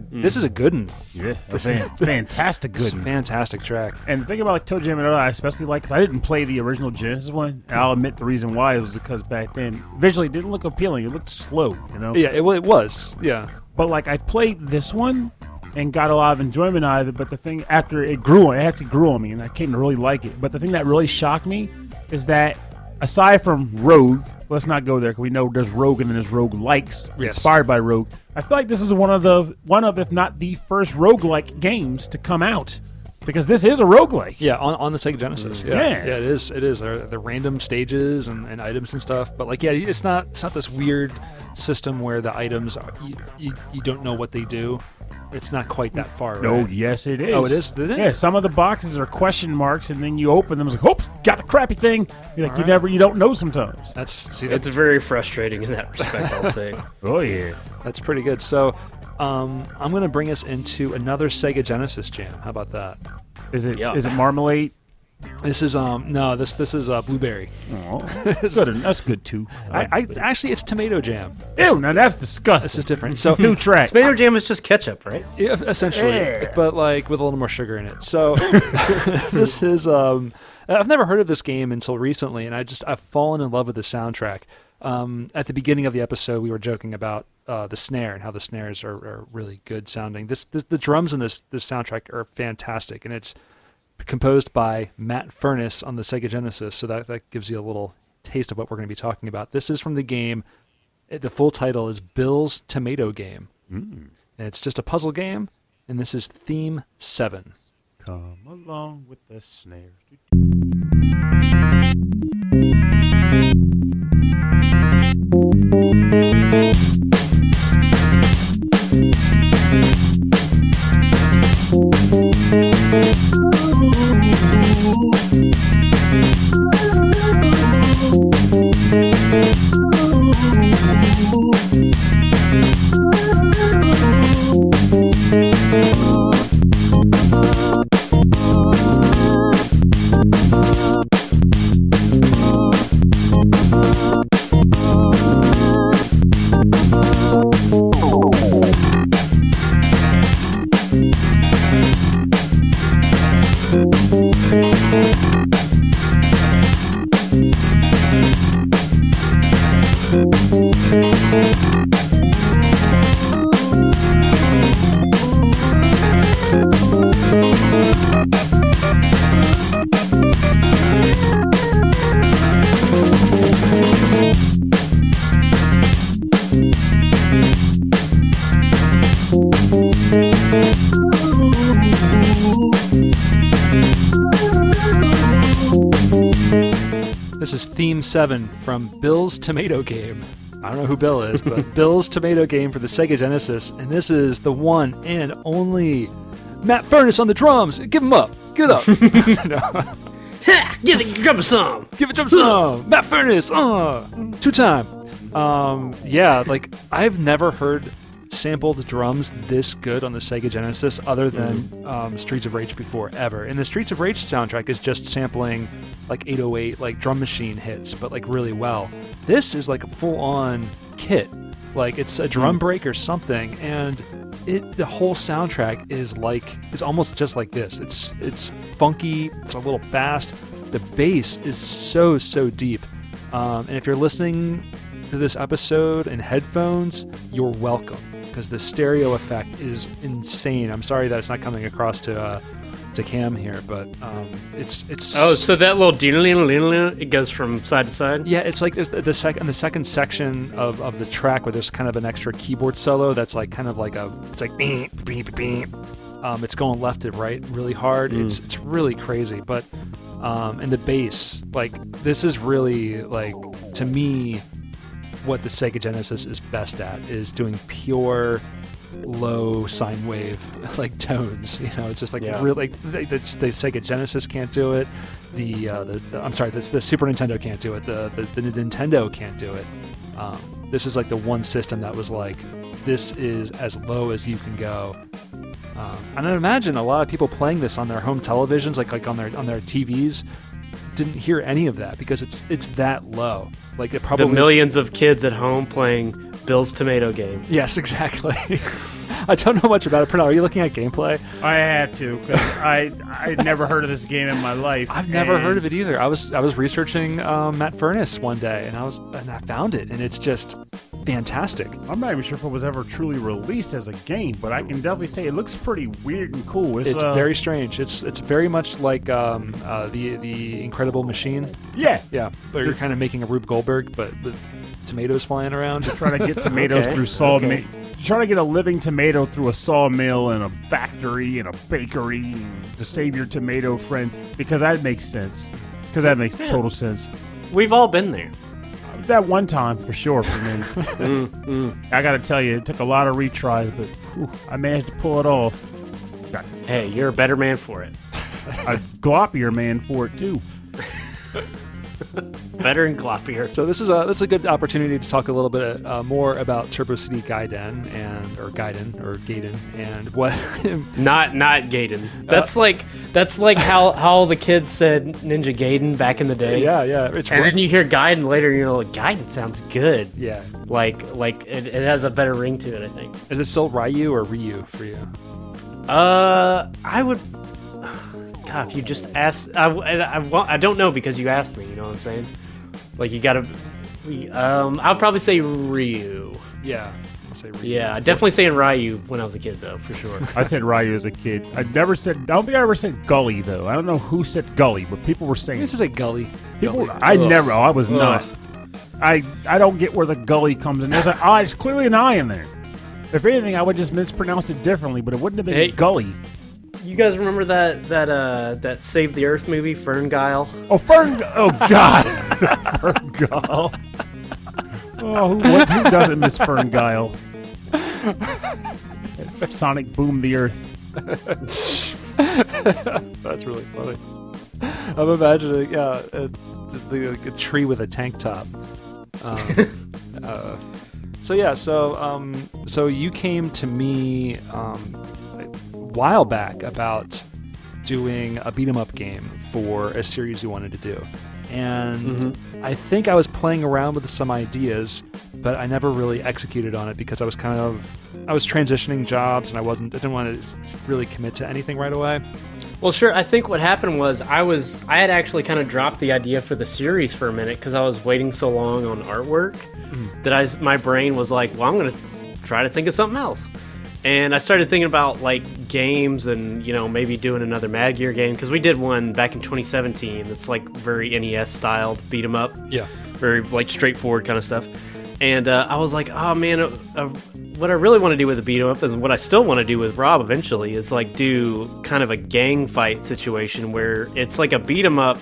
good one. Yeah, fantastic It's good. a fantastic track. And the thing about like ToeJam and Earl, I especially like, because I didn't play the original Genesis one. And I'll admit the reason why was because back then visually it didn't look appealing. It looked slow, Yeah, it was. Yeah. But like I played this one and got a lot of enjoyment out of it. But the thing after it actually grew on me, and I came to really like it. But the thing that really shocked me is that aside from Rogue, let's not go there because we know there's Rogue and then there's Rogue likes inspired by Rogue. I feel like this is one of if not the first roguelike games to come out, because this is a roguelike. Yeah, on the Sega Genesis. Yeah. Yeah, it is. It is. The random stages and items and stuff. But like, yeah, it's not this weird system where the items are, you don't know what they do. It's not quite that far. No, right? yes, it is. Oh, it is? Is it? Yeah, some of the boxes are question marks, and then you open them. It's like, oops, got the crappy thing. You're like, you don't know sometimes. It's very frustrating in that respect, I'll say. Oh yeah, that's pretty good. So, I'm going to bring us into another Sega Genesis jam. How about that? is it Yeah. is it Marmalade? This is this is Blueberry. Oh, good. That's good too. I actually it's Tomato Jam. Ew, now that's disgusting. This is different. So New track. Tomato jam is just ketchup, right? yeah, essentially, Yeah. but like with a little more sugar in it. So this is I've never heard of this game until recently, and I've fallen in love with the soundtrack. At the beginning of the episode, we were joking about the snare and how the snares are really good sounding. The drums in this soundtrack are fantastic, and it's composed by Matt Furnis on the Sega Genesis, so that gives you a little taste of what we're going to be talking about. This is from the game. The full title is Bill's Tomato Game, and it's just a puzzle game, and this is Theme 7. Come along with the snare. This is Theme 7 from Bill's Tomato Game. I don't know who Bill is, but Bill's Tomato Game for the Sega Genesis, and this is the one and only Matt Furnis on the drums. Give him up. Get up. Give the drummer some. Give it drum some. Matt Furnis. 2-time. Yeah, like I've never heard sampled drums this good on the Sega Genesis other than Streets of Rage before ever. And the Streets of Rage soundtrack is just sampling like 808 like drum machine hits, but like really well. This is like a full-on kit. Like it's a drum break or something, and the whole soundtrack is almost just like this. It's funky, it's a little fast. The bass is so deep. And if you're listening to this episode in headphones, you're welcome, because the stereo effect is insane. I'm sorry that it's not coming across to Cam here, but it's so that little it goes from side to side. Yeah, it's like the second section of the track where there's kind of an extra keyboard solo that's like kind of like it's like beep beep beep. It's going left to right really hard. It's really crazy, but and the bass, like this is really like, to me, what the Sega Genesis is best at is doing pure low sine wave like tones. It's just like really like the Sega Genesis can't do it. The Super Nintendo can't do it. The Nintendo can't do it. This is like the one system that was like, this is as low as you can go. And I imagine a lot of people playing this on their home televisions, like on their TVs, didn't hear any of that because it's that low. Like it probably the millions of kids at home playing Bill's Tomato Game. Yes, exactly. I don't know much about it. Pernell, are you looking at gameplay? I had to, because I'd never heard of this game in my life. I've never heard of it either. I was researching Matt Furnis one day, and I found it, and it's just fantastic. I'm not even sure if it was ever truly released as a game, but I can definitely say it looks pretty weird and cool. It's very strange. It's very much like the Incredible Machine. Yeah. Where you're kind of making a Rube Goldberg, but with tomatoes flying around. You're trying to get tomatoes through sawmill. You're trying to get a living tomato through a sawmill and a factory and a bakery to save your tomato friend, because that makes sense. Because that makes total sense. We've all been there. That one time, for sure, for me. I got to tell you, it took a lot of retries, but I managed to pull it off. Hey, you're a better man for it. A gloppier man for it, too. Better and gloppier. So this is a good opportunity to talk a little bit more about Turbo City Gaiden or Gaiden and what. not Gaiden. That's like how the kids said Ninja Gaiden back in the day. Yeah. And then you hear Gaiden later, and you're like, Gaiden sounds good. Yeah. Like it has a better ring to it, I think. Is it still Ryu or Ryu for you? I would. God, if you just asked, I don't know because you asked me. You know what I'm saying? Like you gotta. I'll probably say Ryu. Yeah, I'll say Ryu. Yeah, definitely saying Ryu when I was a kid, though, for sure. I said Ryu as a kid. I don't think I ever said Gully, though. I don't know who said Gully, but people were saying. This is a Gully. I was not. I don't get where the Gully comes in. There's an I. It's clearly an I in there. If anything, I would just mispronounce it differently, but it wouldn't have been Gully. You guys remember that Save the Earth movie, Ferngile? Oh, oh God, Ferngile. Oh, who doesn't miss Ferngile? Sonic Boom the Earth. That's really funny. I'm imagining, just a tree with a tank top. So you came to me a while back about doing a beat 'em up game for a series you wanted to do, and I think I was playing around with some ideas, but I never really executed on it because I was transitioning jobs and I didn't want to really commit to anything right away. Well, sure. I think what happened was I had actually kind of dropped the idea for the series for a minute because I was waiting so long on artwork that my brain was like, well, I'm going to try to think of something else. And I started thinking about like games and, maybe doing another Mad Gear game, because we did one back in 2017 that's like very NES styled beat 'em up. Yeah. Very like straightforward kind of stuff. And I was like, oh man, what I really want to do with the beat 'em up is what I still want to do with Rob eventually is like do kind of a gang fight situation where it's like a beat 'em up,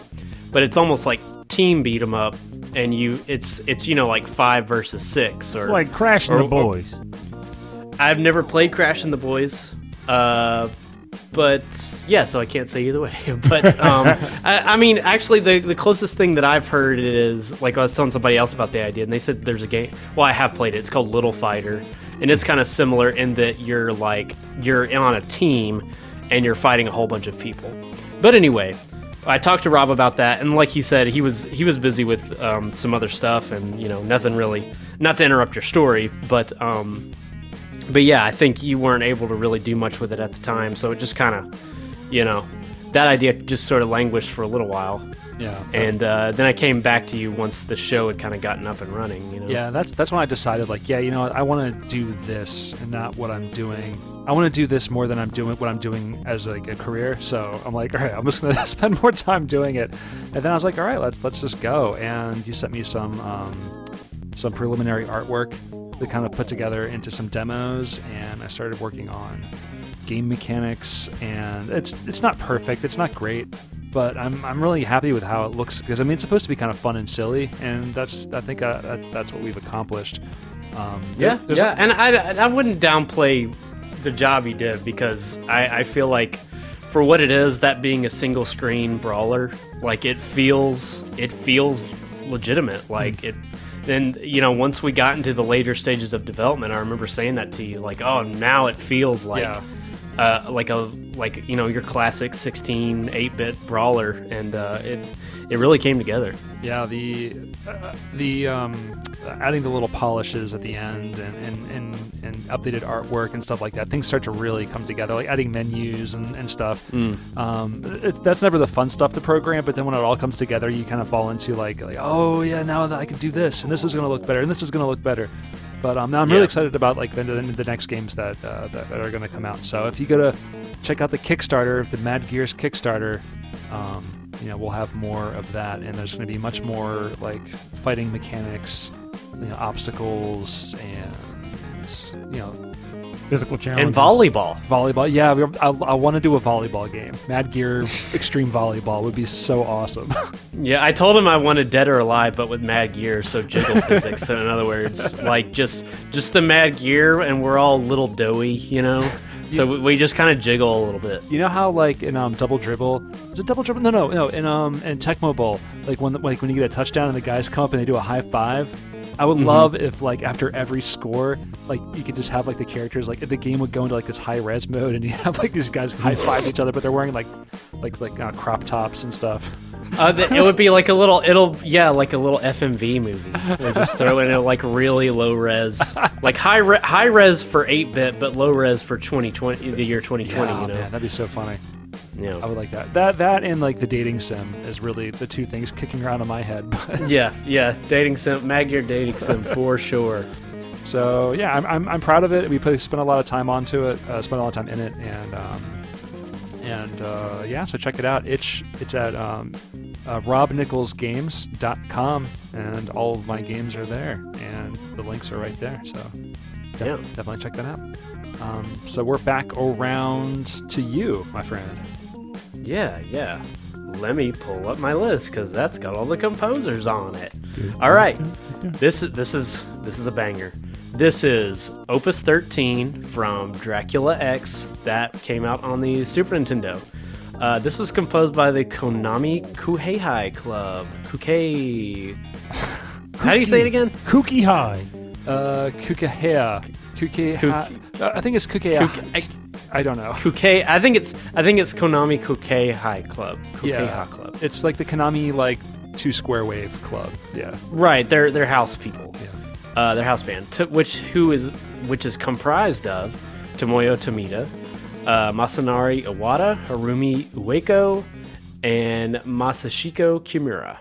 but it's almost like team beat 'em up, and it's like 5 versus 6 or like Crash and the Boys. I've never played Crash and the Boys, but yeah, so I can't say either way. But I mean, actually, the closest thing that I've heard is like I was telling somebody else about the idea, and they said there's a game. Well, I have played it. It's called Little Fighter, and it's kind of similar in that you're on a team and you're fighting a whole bunch of people. But anyway, I talked to Rob about that, and like he said, he was busy with some other stuff, and nothing really. Not to interrupt your story, but yeah, I think you weren't able to really do much with it at the time, so it just kind of, that idea just sort of languished for a little while. Yeah. And then I came back to you once the show had kind of gotten up and running. Yeah, that's when I decided, I want to do this and not what I'm doing. I want to do this more than what I'm doing as a career. So I'm like, all right, I'm just going to spend more time doing it. And then I was like, all right, let's just go. And you sent me some preliminary artwork that kind of put together into some demos, and I started working on game mechanics. And it's not perfect, it's not great, but I'm really happy with how it looks, because it's supposed to be kind of fun and silly, and I think that's what we've accomplished. And I wouldn't downplay the job he did, because I feel like for what it is, that being a single screen brawler, it feels legitimate. Then once we got into the later stages of development, I remember saying that to you, now it feels your classic 16 8-bit brawler, and it really came together. Yeah, the adding the little polishes at the end and updated artwork and stuff like that, things start to really come together, like adding menus and stuff. That's never the fun stuff to program, but then when it all comes together, you kind of fall into oh yeah, now that I can do this, and this is going to look better, and this is going to look better. But now I'm really excited about the next games that are going to come out. So if you go to check out the Kickstarter, the Mad Gears Kickstarter, we'll have more of that, and there's going to be much more fighting mechanics, obstacles, and physical challenges. And volleyball. Volleyball, yeah. I want to do a volleyball game. Mad Gear Extreme Volleyball would be so awesome. Yeah, I told him I wanted Dead or Alive, but with Mad Gear, so jiggle physics. So in other words, just the Mad Gear, and we're all little doughy, So we just kind of jiggle a little bit. You know how in Double Dribble, is it Double Dribble? No. In Tecmo Bowl, when you get a touchdown and the guys come up and they do a high five. I would love if after every score, you could just have the characters, if the game would go into this high res mode, and you have these guys high five each other, but they're wearing crop tops and stuff. It would be like a little FMV movie. They just throw in really low res, high res for 8-bit, but low res for 2020, the year 2020. Man, that'd be so funny. Yeah, I would like that. That and the dating sim is really the two things kicking around in my head. yeah, dating sim, Mad Gear dating sim for sure. So yeah, I'm proud of it. We spent a lot of time onto it, spent a lot of time in it, and so check it out. It's at robnicholsgames.com, and all of my games are there, and the links are right there. So definitely check that out. So we're back around to you, my friend. Yeah. Let me pull up my list, because that's got all the composers on it. All right, this is a banger. This is Opus 13 from Dracula X that came out on the Super Nintendo. This was composed by the Konami Kukeiha Club. How do you say it again? Kukeiha. Kukeiha. I think it's Kukeiha. I don't know. I think it's Konami Kukeiha Club. Club. It's the Konami 2 Square Wave Club. Yeah. Right. They're house people. Yeah. Their house band, which is comprised of Tomoya Tomita, Masanari Iwata, Harumi Ueko, and Masahiko Kimura.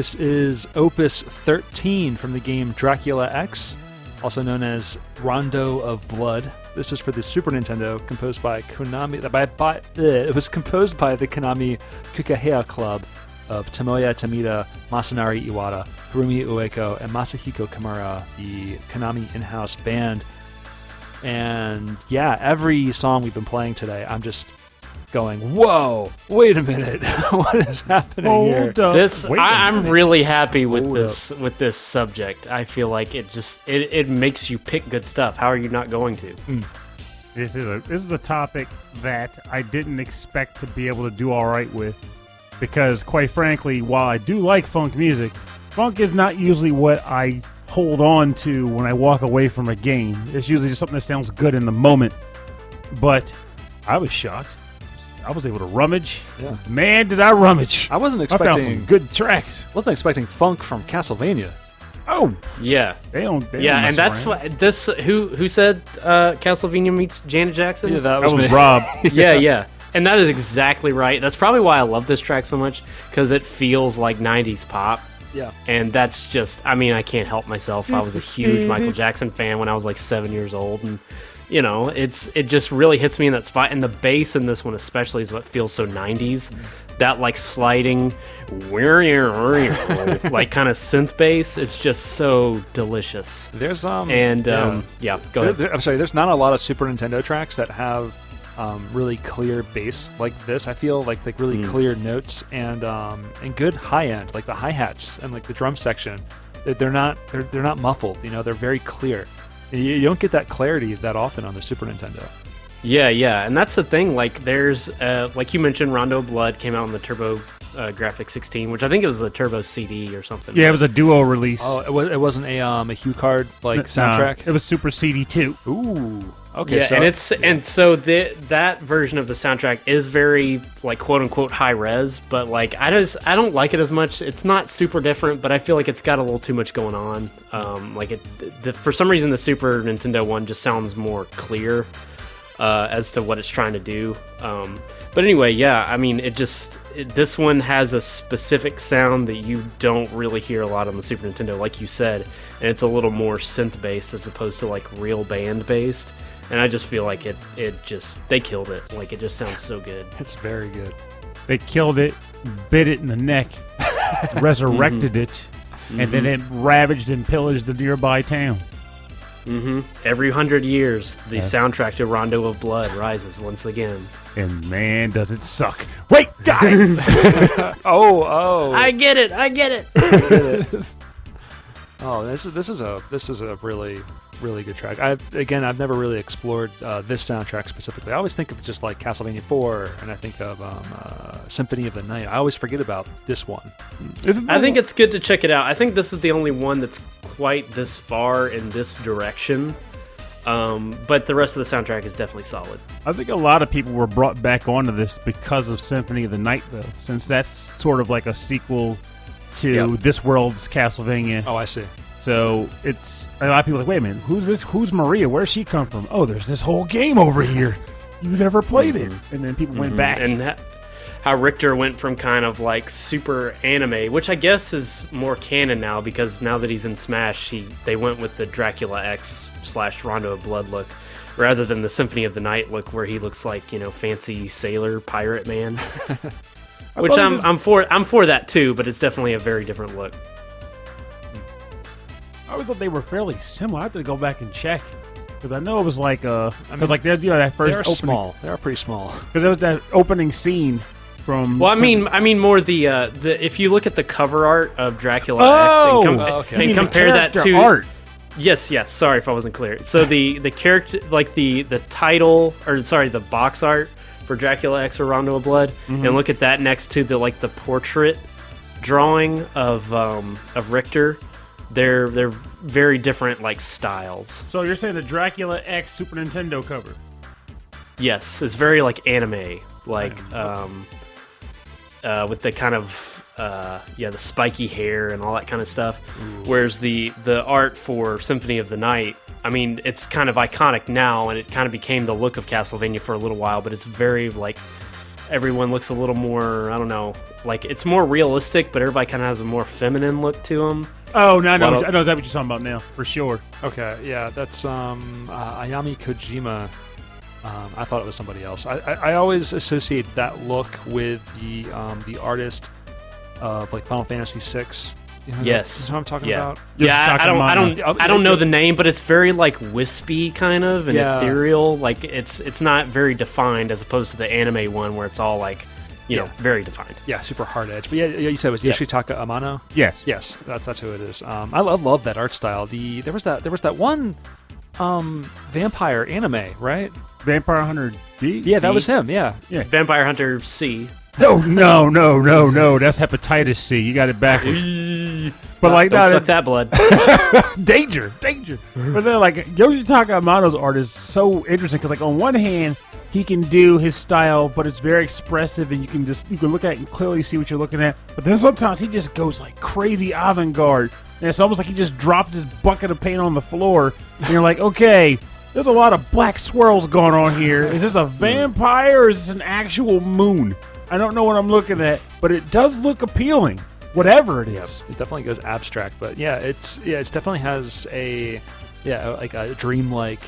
This is Opus 13 from the game Dracula X, also known as Rondo of Blood. This is for the Super Nintendo, composed by Konami. It was composed by the Konami Kukeiha Club of Tomoya, Tomita, Masanari, Iwata, Harumi, Ueko, and Masahiko Kimura, the Konami in-house band. And yeah, every song we've been playing today, I'm just going, whoa, wait a minute, what is happening here? I'm really happy with this subject. I feel like it makes you pick good stuff. How are you not going to? This is a topic that I didn't expect to be able to do all right with, because quite frankly, while I do like funk music, funk is not usually what I hold on to when I walk away from a game. It's usually just something that sounds good in the moment. But I was shocked. I was able to rummage. Yeah. Man, did I rummage. I wasn't expecting... I found some good tracks. Wasn't expecting funk from Castlevania. Oh. Yeah. They don't and that's what this... Who said Castlevania meets Janet Jackson? Yeah, that was me. Rob. Yeah. And that is exactly right. That's probably why I love this track so much, because it feels like 90s pop. Yeah. And that's just... I mean, I can't help myself. I was a huge Michael Jackson fan when I was like 7 years old, and... You know, it just really hits me in that spot, and the bass in this one especially is what feels so 90s. That like sliding, like kind of synth bass. It's just so delicious. There's go ahead. I'm sorry. There's not a lot of Super Nintendo tracks that have really clear bass like this. I feel like really clear notes and good high end, like the hi hats and like the drum section. They're not muffled. You know, they're very clear. You don't get that clarity that often on the Super Nintendo. Yeah, and that's the thing. Like, there's, like you mentioned, Rondo of Blood came out on the Turbo Graphics 16, which I think it was the Turbo CD or something. Yeah, it was a duo release. Oh, it wasn't a HuCard soundtrack. It was Super CD 2. Ooh, okay. Yeah, so that version of the soundtrack is very like quote unquote high res, but like I don't like it as much. It's not super different, but I feel like it's got a little too much going on. For some reason the Super Nintendo one just sounds more clear as to what it's trying to do. But anyway, yeah, I mean, this one has a specific sound that you don't really hear a lot on the Super Nintendo, like you said, and it's a little more synth-based as opposed to, like, real band-based, and I just feel like they killed it. Like, it just sounds so good. It's very good. They killed it, bit it in the neck, resurrected it, and then it ravaged and pillaged the nearby town. Every 100 years, the soundtrack to Rondo of Blood rises once again. And man, does it suck. Wait, got it! Oh. I get it. Oh, this is a really, really good track. I've never really explored this soundtrack specifically. I always think of just like Castlevania 4, and I think of Symphony of the Night. I always forget about this one. I think it's good to check it out. I think this is the only one that's quite this far in this direction. But the rest of the soundtrack is definitely solid. I think a lot of people were brought back onto this because of Symphony of the Night, though, since that's sort of like a sequel to this world's Castlevania. Oh, I see. So it's a lot of people are like, wait a minute, who's this? Who's Maria? Where's she come from? Oh, there's this whole game over here. You never played it. And then people went back. And how Richter went from kind of like super anime, which I guess is more canon now because now that he's in Smash, they went with the Dracula X / Rondo of Blood look rather than the Symphony of the Night look where he looks like, you know, fancy sailor pirate man. Which I'm for that too, but it's definitely a very different look. I always thought they were fairly similar. I have to go back and check because I know it was like because like there's that first they're opening. Small. They are pretty small. Because there was that opening scene from. Well, I mean more the if you look at the cover art of Dracula X and compare that to art. Yes. Sorry if I wasn't clear. So the character, like the title, or sorry, the box art for Dracula X or Rondo of Blood, and look at that next to the portrait drawing of Richter. They're very different like styles. So you're saying the Dracula X Super Nintendo cover? Yes, it's very like anime, like with the kind of the spiky hair and all that kind of stuff. Ooh. Whereas the art for Symphony of the Night, I mean, it's kind of iconic now, and it kind of became the look of Castlevania for a little while. But it's very like everyone looks a little more, I don't know, like it's more realistic, but everybody kind of has a more feminine look to them. Oh, no, I know exactly what you're talking about now, for sure. Okay, yeah, that's Ayami Kojima. I thought it was somebody else. I always associate that look with the artist of like Final Fantasy VI. You know, Yes, you know what I'm talking about. Yeah, I don't know the name, but it's very like wispy kind of and ethereal. Like it's not very defined as opposed to the anime one where it's all like, you know, very defined. Yeah, super hard edge. But yeah, you said it was Yoshitaka Amano. Yes, that's who it is. I love that art style. There was that one vampire anime, right? Vampire Hunter D. Yeah, that was him. Yeah. Vampire Hunter C. No, that's hepatitis C. You got it backwards. But like, don't suck that blood. danger. But then, like, Yoshitaka Amano's art is so interesting because, like, on one hand, he can do his style, but it's very expressive, and you can look at it and clearly see what you're looking at. But then sometimes he just goes like crazy avant-garde, and it's almost like he just dropped his bucket of paint on the floor, and you're like, okay, there's a lot of black swirls going on here. Is this a vampire or is this an actual moon? I don't know what I'm looking at, but it does look appealing, whatever it is. It definitely goes abstract, but it definitely has a dreamlike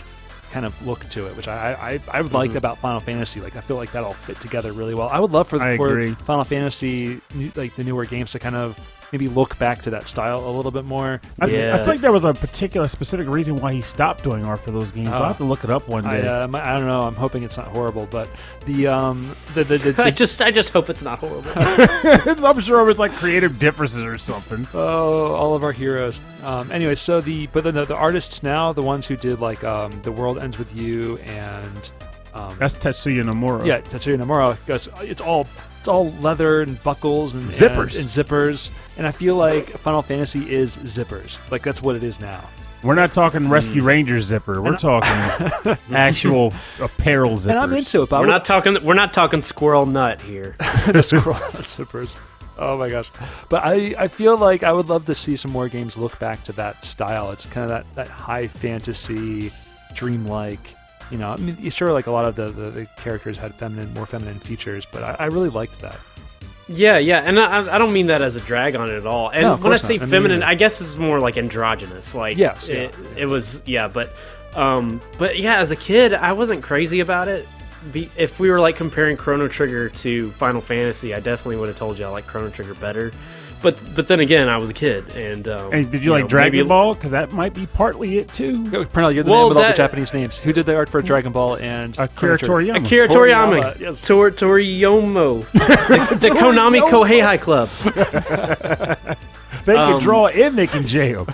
kind of look to it, which I would like about Final Fantasy. Like, I feel like that'll fit together really well. I would love for Final Fantasy, like the newer games, to kind of maybe look back to that style a little bit more. I think there was a particular specific reason why he stopped doing art for those games. I'll have to look it up one day. I don't know. I'm hoping it's not horrible, but the I just hope it's not horrible. I'm sure it was like creative differences or something. Oh, all of our heroes. Anyway, so the artists now, the ones who did like The World Ends With You and that's Tetsuya Nomura. Yeah, Tetsuya Nomura. Because it's all leather and buckles and zippers. And I feel like Final Fantasy is zippers. Like, that's what it is now. We're not talking Rescue Ranger zipper. We're talking actual apparel zippers. And I'm into it. But we're not talking squirrel nut here. The squirrel nut zippers. Oh my gosh. But I feel like I would love to see some more games look back to that style. It's kind of that high fantasy, dreamlike. You know, I mean, sure, like a lot of the characters had more feminine features, but I really liked that. Yeah, and I don't mean that as a drag on it at all. And when I say feminine, I guess it's more like androgynous. Like, yes, it was, but yeah, as a kid, I wasn't crazy about it. If we were like comparing Chrono Trigger to Final Fantasy, I definitely would have told you I like Chrono Trigger better. But then again, I was a kid, and did you like Dragon Ball? Because that might be partly it too. Pernell, you're the man with all the Japanese names. Who did the art for Dragon Ball and Akira Toriyama? Akira Toriyama. Yes. Toriyama. the Konami Kukeiha Club. They can draw and they can jail.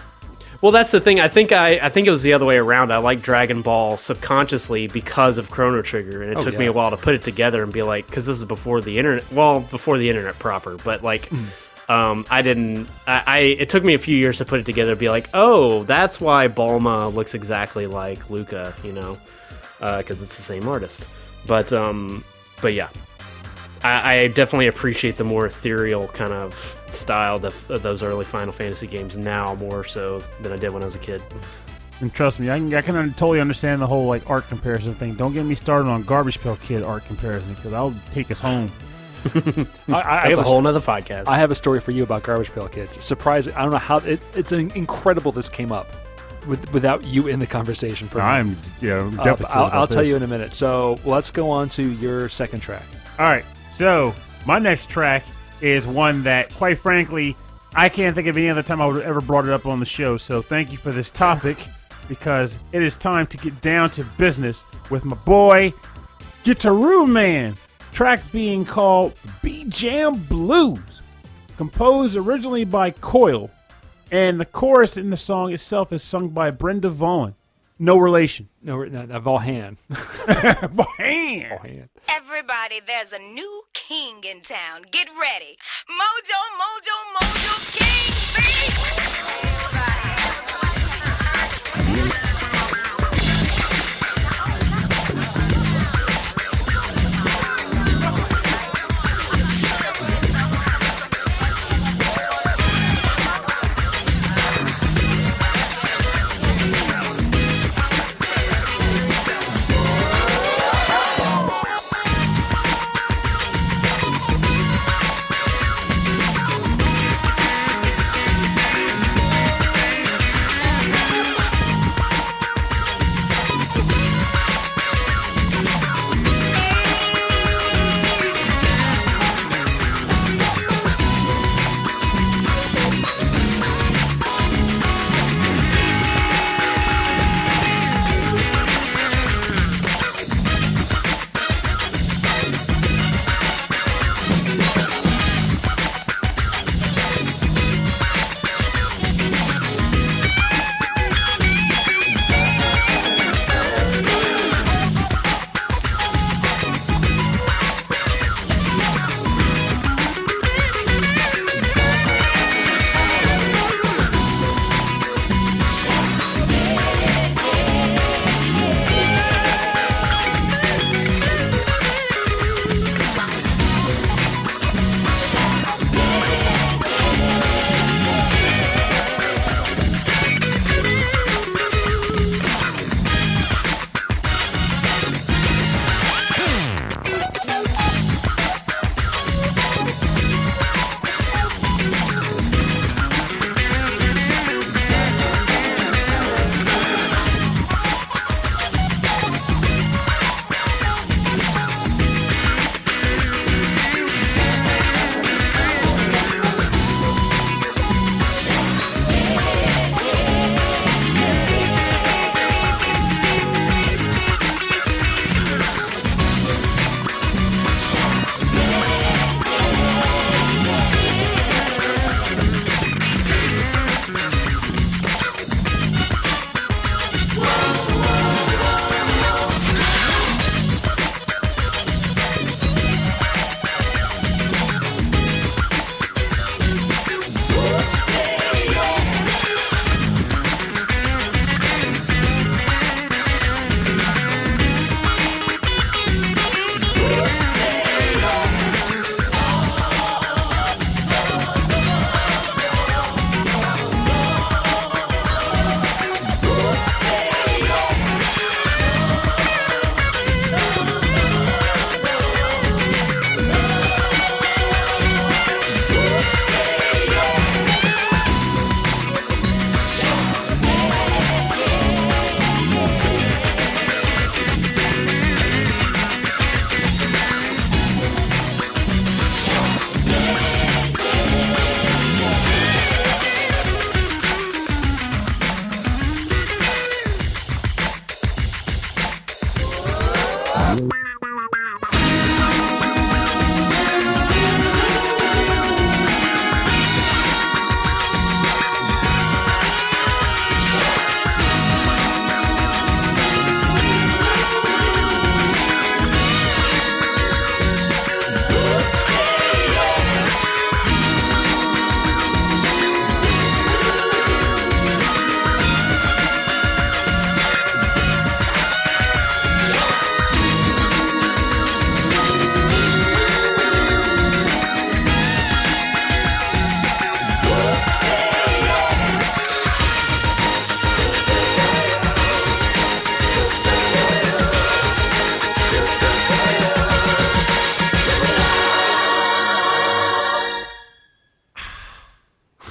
Well, that's the thing. I think it was the other way around. I liked Dragon Ball subconsciously because of Chrono Trigger, and it took me a while to put it together and be like, because this is before the internet. Well, before the internet proper, but like. It took me a few years to put it together and be like, oh, that's why Bulma looks exactly like Luca, you know, because it's the same artist. But yeah, I definitely appreciate the more ethereal kind of style of those early Final Fantasy games now more so than I did when I was a kid. And trust me, I can totally understand the whole like art comparison thing. Don't get me started on Garbage Pail Kid art comparison because I'll take us home. I have a whole nother podcast. I have a story for you about Garbage Pail Kids. Surprising. I don't know how it's incredible this came up without you in the conversation. I'm definitely. I'll tell you in a minute. So let's go on to your second track. All right. So my next track is one that, quite frankly, I can't think of any other time I would have ever brought it up on the show. So thank you for this topic because it is time to get down to business with my boy Gitaroo Man. Track being called B-Jam Blues, composed originally by COIL, and the chorus in the song itself is sung by Brenda Vaughn. No relation. Vaughn. Vaughn. Everybody, there's a new king in town. Get ready. Mojo, Mojo, Mojo King, baby!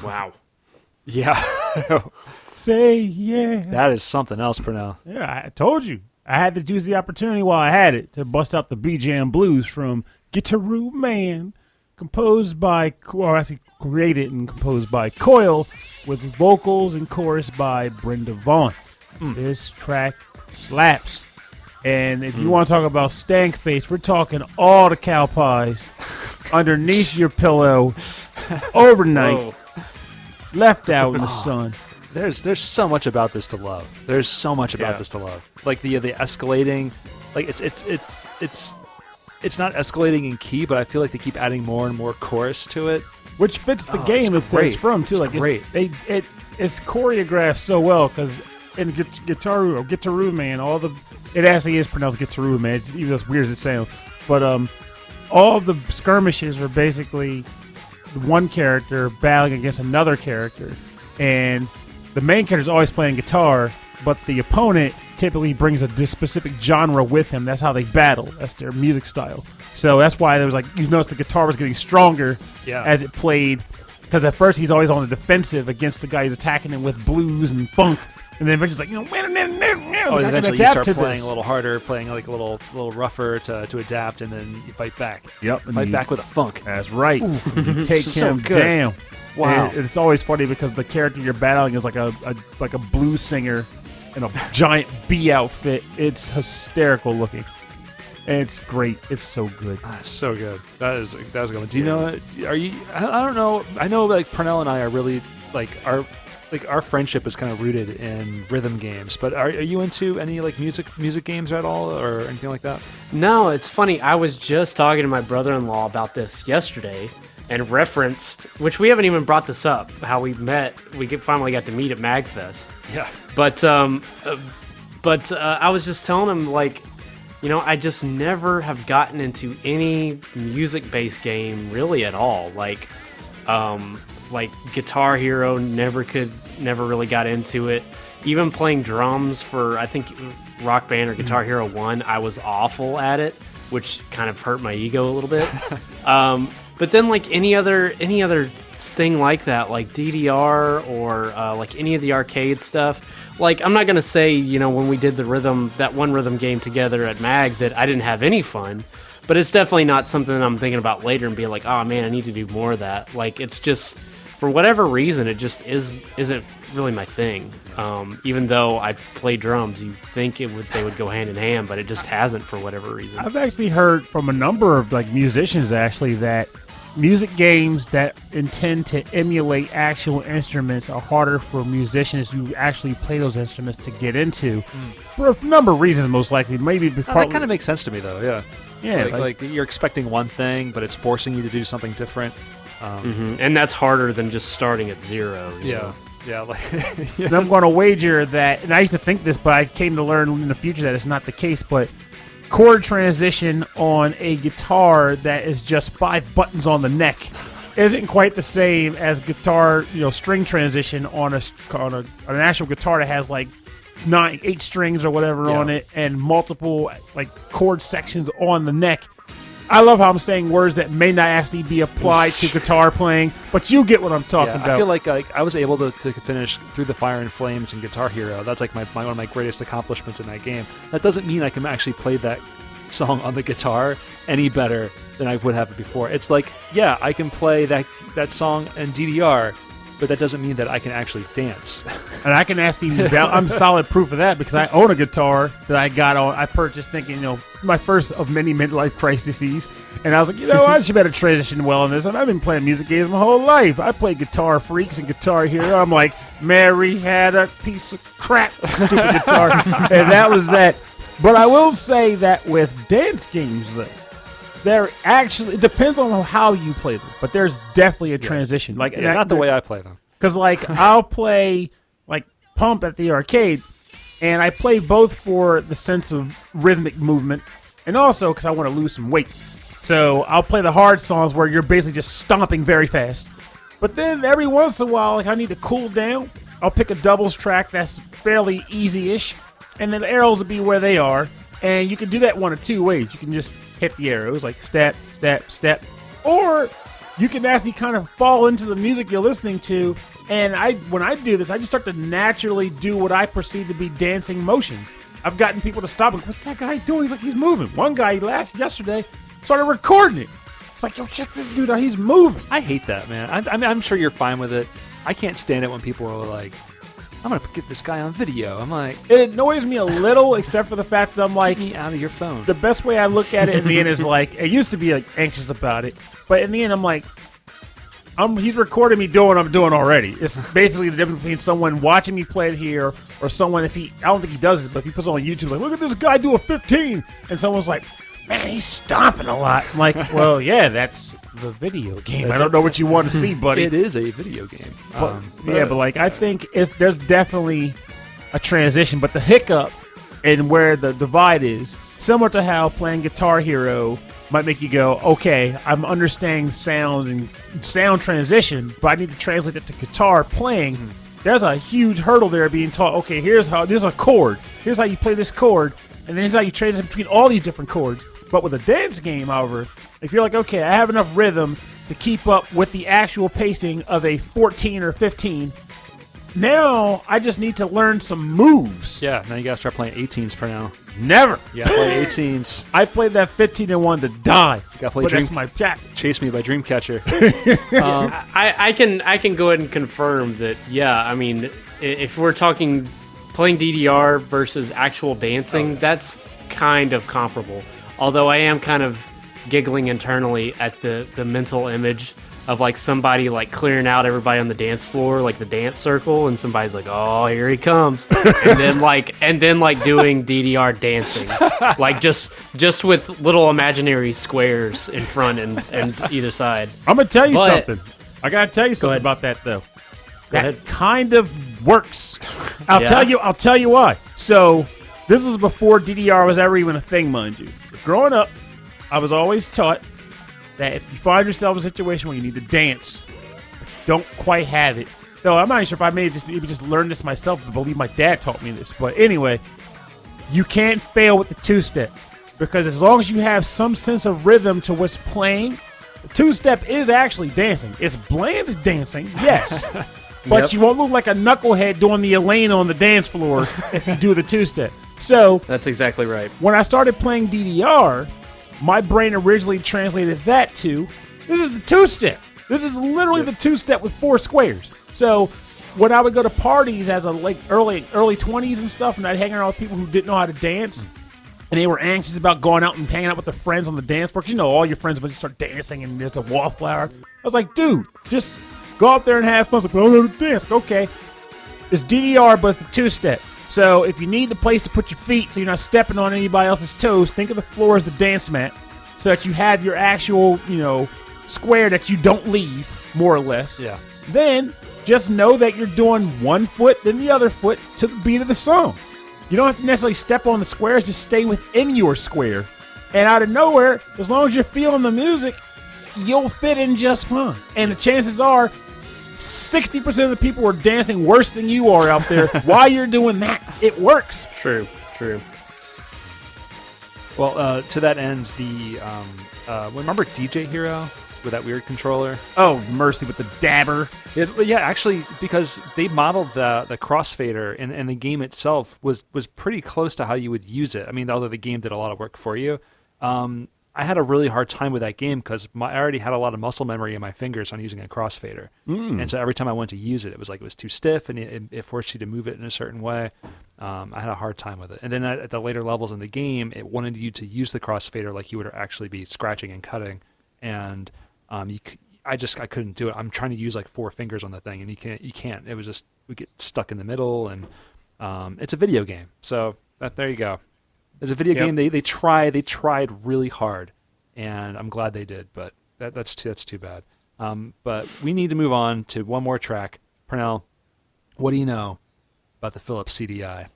Wow. Yeah. Say yeah. That is something else, Purnell. Yeah, I told you. I had to use the opportunity while I had it to bust out the B-Jam blues from Gitaroo Man, composed by, or actually created and composed by COIL, with vocals and chorus by Brenda Vaughn. This track slaps. And if you want to talk about stank face, we're talking all the cow pies underneath your pillow overnight, left out in the sun. There's so much about this to love. There's so much about this to love. Like the escalating, like it's not escalating in key, but I feel like they keep adding more and more chorus to it, which fits the game it's from too. Like it's choreographed so well because in Gitaroo Man, it actually is pronounced Gitaroo Man. It's even as weird as it sounds, but all of the skirmishes are basically one character battling against another character, and the main character is always playing guitar, but the opponent typically brings a specific genre with him. That's how they battle. That's their music style. So that's why there was you notice the guitar was getting stronger as it played, because at first he's always on the defensive against the guy who's attacking him with blues and funk, and then eventually eventually you start playing a little harder, playing like a little rougher to adapt, and then you fight back. Yep, fight back with a funk. That's right. You take him down. Wow, and it's always funny because the character you're battling is like a blues singer in a giant bee outfit. It's hysterical looking. And it's great. It's so good. So good. That was a good one. Do you know? Are you? I don't know. I know like Purnell and I are really our friendship is kind of rooted in rhythm games. But are you into any like music games at all or anything like that? No, it's funny. I was just talking to my brother-in-law about this yesterday. And referenced, which we haven't even brought this up, how we met. We finally got to meet at MagFest. Yeah. But I was just telling him, I just never have gotten into any music-based game really at all. Like Guitar Hero, never really got into it. Even playing drums for, I think, Rock Band or Guitar Hero 1, I was awful at it, which kind of hurt my ego a little bit. But then, any other thing like that, like DDR or any of the arcade stuff, I'm not gonna say when we did that one rhythm game together at Mag that I didn't have any fun, but it's definitely not something that I'm thinking about later and be like, oh man, I need to do more of that. It's just for whatever reason, it just isn't really my thing. Even though I play drums, you think they would go hand in hand, but it just hasn't for whatever reason. I've actually heard from a number of musicians actually that music games that intend to emulate actual instruments are harder for musicians who actually play those instruments to get into for a number of reasons, most likely. Maybe that kind of makes sense to me, though. Yeah, like you're expecting one thing, but it's forcing you to do something different. And that's harder than just starting at zero. You know? And I'm going to wager that, and I used to think this, but I came to learn in the future that it's not the case, but chord transition on a guitar that is just 5 buttons on the neck isn't quite the same as guitar, string transition on an actual guitar that has 8 strings or whatever on it and multiple chord sections on the neck. I love how I'm saying words that may not actually be applied to guitar playing, but you get what I'm talking about. I feel like I was able to finish Through the Fire and Flames in Guitar Hero. That's one of my greatest accomplishments in that game. That doesn't mean I can actually play that song on the guitar any better than I would have before. It's I can play that song in DDR, but that doesn't mean that I can actually dance. And I can actually, I'm solid proof of that because I own a guitar that I purchased thinking, my first of many midlife crises. And I was like, I should better transition well in this. And I've been playing music games my whole life. I played Guitar Freaks and Guitar Hero. I'm like, Mary had a piece of crap, stupid guitar. And that was that. But I will say that with dance games, though, it depends on how you play them. But there's definitely a transition. Not the way I play them. Because, I'll play, Pump at the arcade, and I play both for the sense of rhythmic movement and also because I want to lose some weight. So I'll play the hard songs where you're basically just stomping very fast. But then every once in a while, I need to cool down. I'll pick a doubles track that's fairly easy-ish, and then the arrows will be where they are. And you can do that one of two ways. You can just hit the arrows, step, step, step. Or you can actually kind of fall into the music you're listening to. And when I do this, I just start to naturally do what I perceive to be dancing motion. I've gotten people to stop and go, what's that guy doing? He's moving. One guy yesterday started recording it. It's like, yo, check this dude out. He's moving. I hate that, man. I'm sure you're fine with it. I can't stand it when people are like, I'm going to get this guy on video. I'm like... It annoys me a little, except for the fact that I'm like... Get me out of your phone. The best way I look at it in the end is I used to be anxious about it. But in the end, I'm like... he's recording me doing what I'm doing already. It's basically the difference between someone watching me play it here or someone, I don't think he does it, but if he puts it on YouTube, look at this guy do a 15. And someone's like, man, he's stomping a lot. I'm like, well, yeah, that's the video game. I don't know what you want to see, buddy. It is a video game. But I think there's definitely a transition, but the hiccup and where the divide is, similar to how playing Guitar Hero might make you go, okay, I'm understanding sounds and sound transition, but I need to translate it to guitar playing. There's a huge hurdle there being taught, okay, there's a chord. Here's how you play this chord, and then here's how you transition between all these different chords. But with a dance game, however, if you're like, okay, I have enough rhythm to keep up with the actual pacing of a 14 or 15, now I just need to learn some moves. Yeah, now you gotta start playing 18s per now. Never. Yeah, play 18s. I played that 15 and wanted to die. You gotta play that's my pack. Chase Me by Dreamcatcher. I can go ahead and confirm that. Yeah, I mean, if we're talking playing DDR versus actual dancing, that's kind of comparable. Although I am kind of giggling internally at the mental image of somebody clearing out everybody on the dance floor, the dance circle, and somebody's like, oh, here he comes, and then doing DDR dancing, just with little imaginary squares in front and either side. I'm gonna tell you something. I gotta tell you something about that though. That kind of works. I'll tell you why. So this is before DDR was ever even a thing, mind you. But growing up, I was always taught that if you find yourself in a situation where you need to dance, but you don't quite have it. Though I'm not sure if I may just learn this myself, but I believe my dad taught me this. But anyway, you can't fail with the two-step. Because as long as you have some sense of rhythm to what's playing, the two-step is actually dancing. It's bland dancing, yes. But you won't look like a knucklehead doing the Elaine on the dance floor if you do the two-step. So that's exactly right. When I started playing DDR, my brain originally translated that to, this is the two-step. This is literally the two-step with 4 squares. So when I would go to parties as a early 20s and stuff, and I'd hang around with people who didn't know how to dance, and they were anxious about going out and hanging out with their friends on the dance floor, because all your friends would start dancing, and there's a wallflower. I was like, dude, just go out there and have fun. I was like, oh, dance. Okay. It's DDR, but it's the two-step. So if you need the place to put your feet so you're not stepping on anybody else's toes, think of the floor as the dance mat so that you have your actual, square that you don't leave, more or less. Yeah. Then just know that you're doing one foot, then the other foot to the beat of the song. You don't have to necessarily step on the squares, just stay within your square. And out of nowhere, as long as you're feeling the music, you'll fit in just fine. And the chances are 60% of the people are dancing worse than you are out there while you're doing that. It works. True. Well, to that end, remember DJ Hero with that weird controller? Oh, mercy, with the dabber. Yeah, actually, because they modeled the crossfader and the game itself was pretty close to how you would use it. I mean, although the game did a lot of work for you. I had a really hard time with that game because I already had a lot of muscle memory in my fingers on using a crossfader. And so every time I went to use it, it was too stiff, and it forced you to move it in a certain way. I had a hard time with it. And then at the later levels in the game, it wanted you to use the crossfader like you would actually be scratching and cutting. And I couldn't do it. I'm trying to use like 4 fingers on the thing, and you can't. It was just, we get stuck in the middle, and it's a video game. So there you go. As a video game, they tried really hard, and I'm glad they did. But that's too bad. But we need to move on to one more track. Pernell, what do you know about the Philips CDI?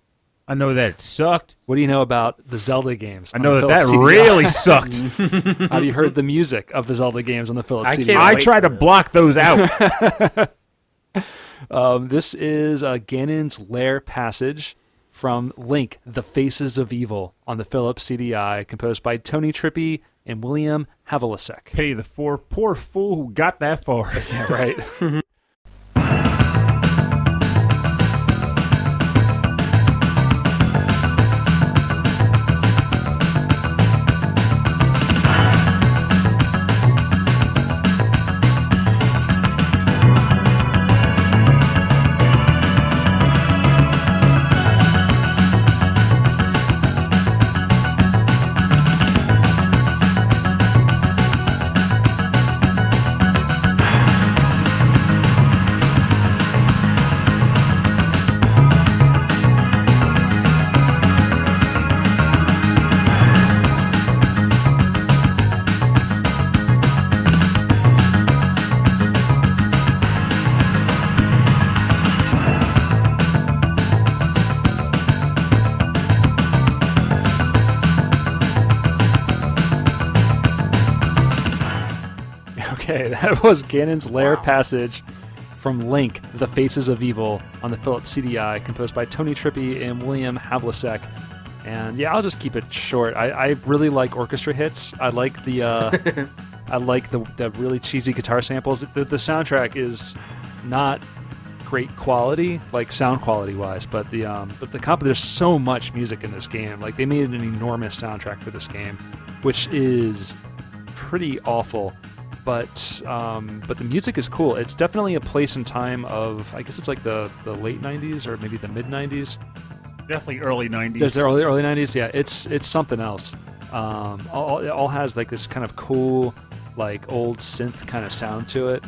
I know that it sucked. What do you know about the Zelda games? I know that really sucked. Have you heard the music of the Zelda games on the Philips CDI? I tried to block those out. This is Ganon's Lair Passage from Link, The Faces of Evil on the Philips CDI, composed by Tony Trippi and William Havlicek. Pity the poor fool who got that far. Yeah, right. Okay, that was Ganon's Lair Passage from Link, The Faces of Evil on the Philips CDI, composed by Tony Trippi and William Havlicek. And yeah, I'll just keep it short. I really like orchestra hits. I like the the really cheesy guitar samples. The soundtrack is not great quality, like sound quality wise, but there's so much music in this game. Like they made an enormous soundtrack for this game, which is pretty awful. But the music is cool. It's definitely a place and time of, I guess it's like the late 90s or maybe the mid 90s. Definitely early 90s. There's the early 90s. Yeah, it's something else. It all has like this kind of cool, like old synth kind of sound to it,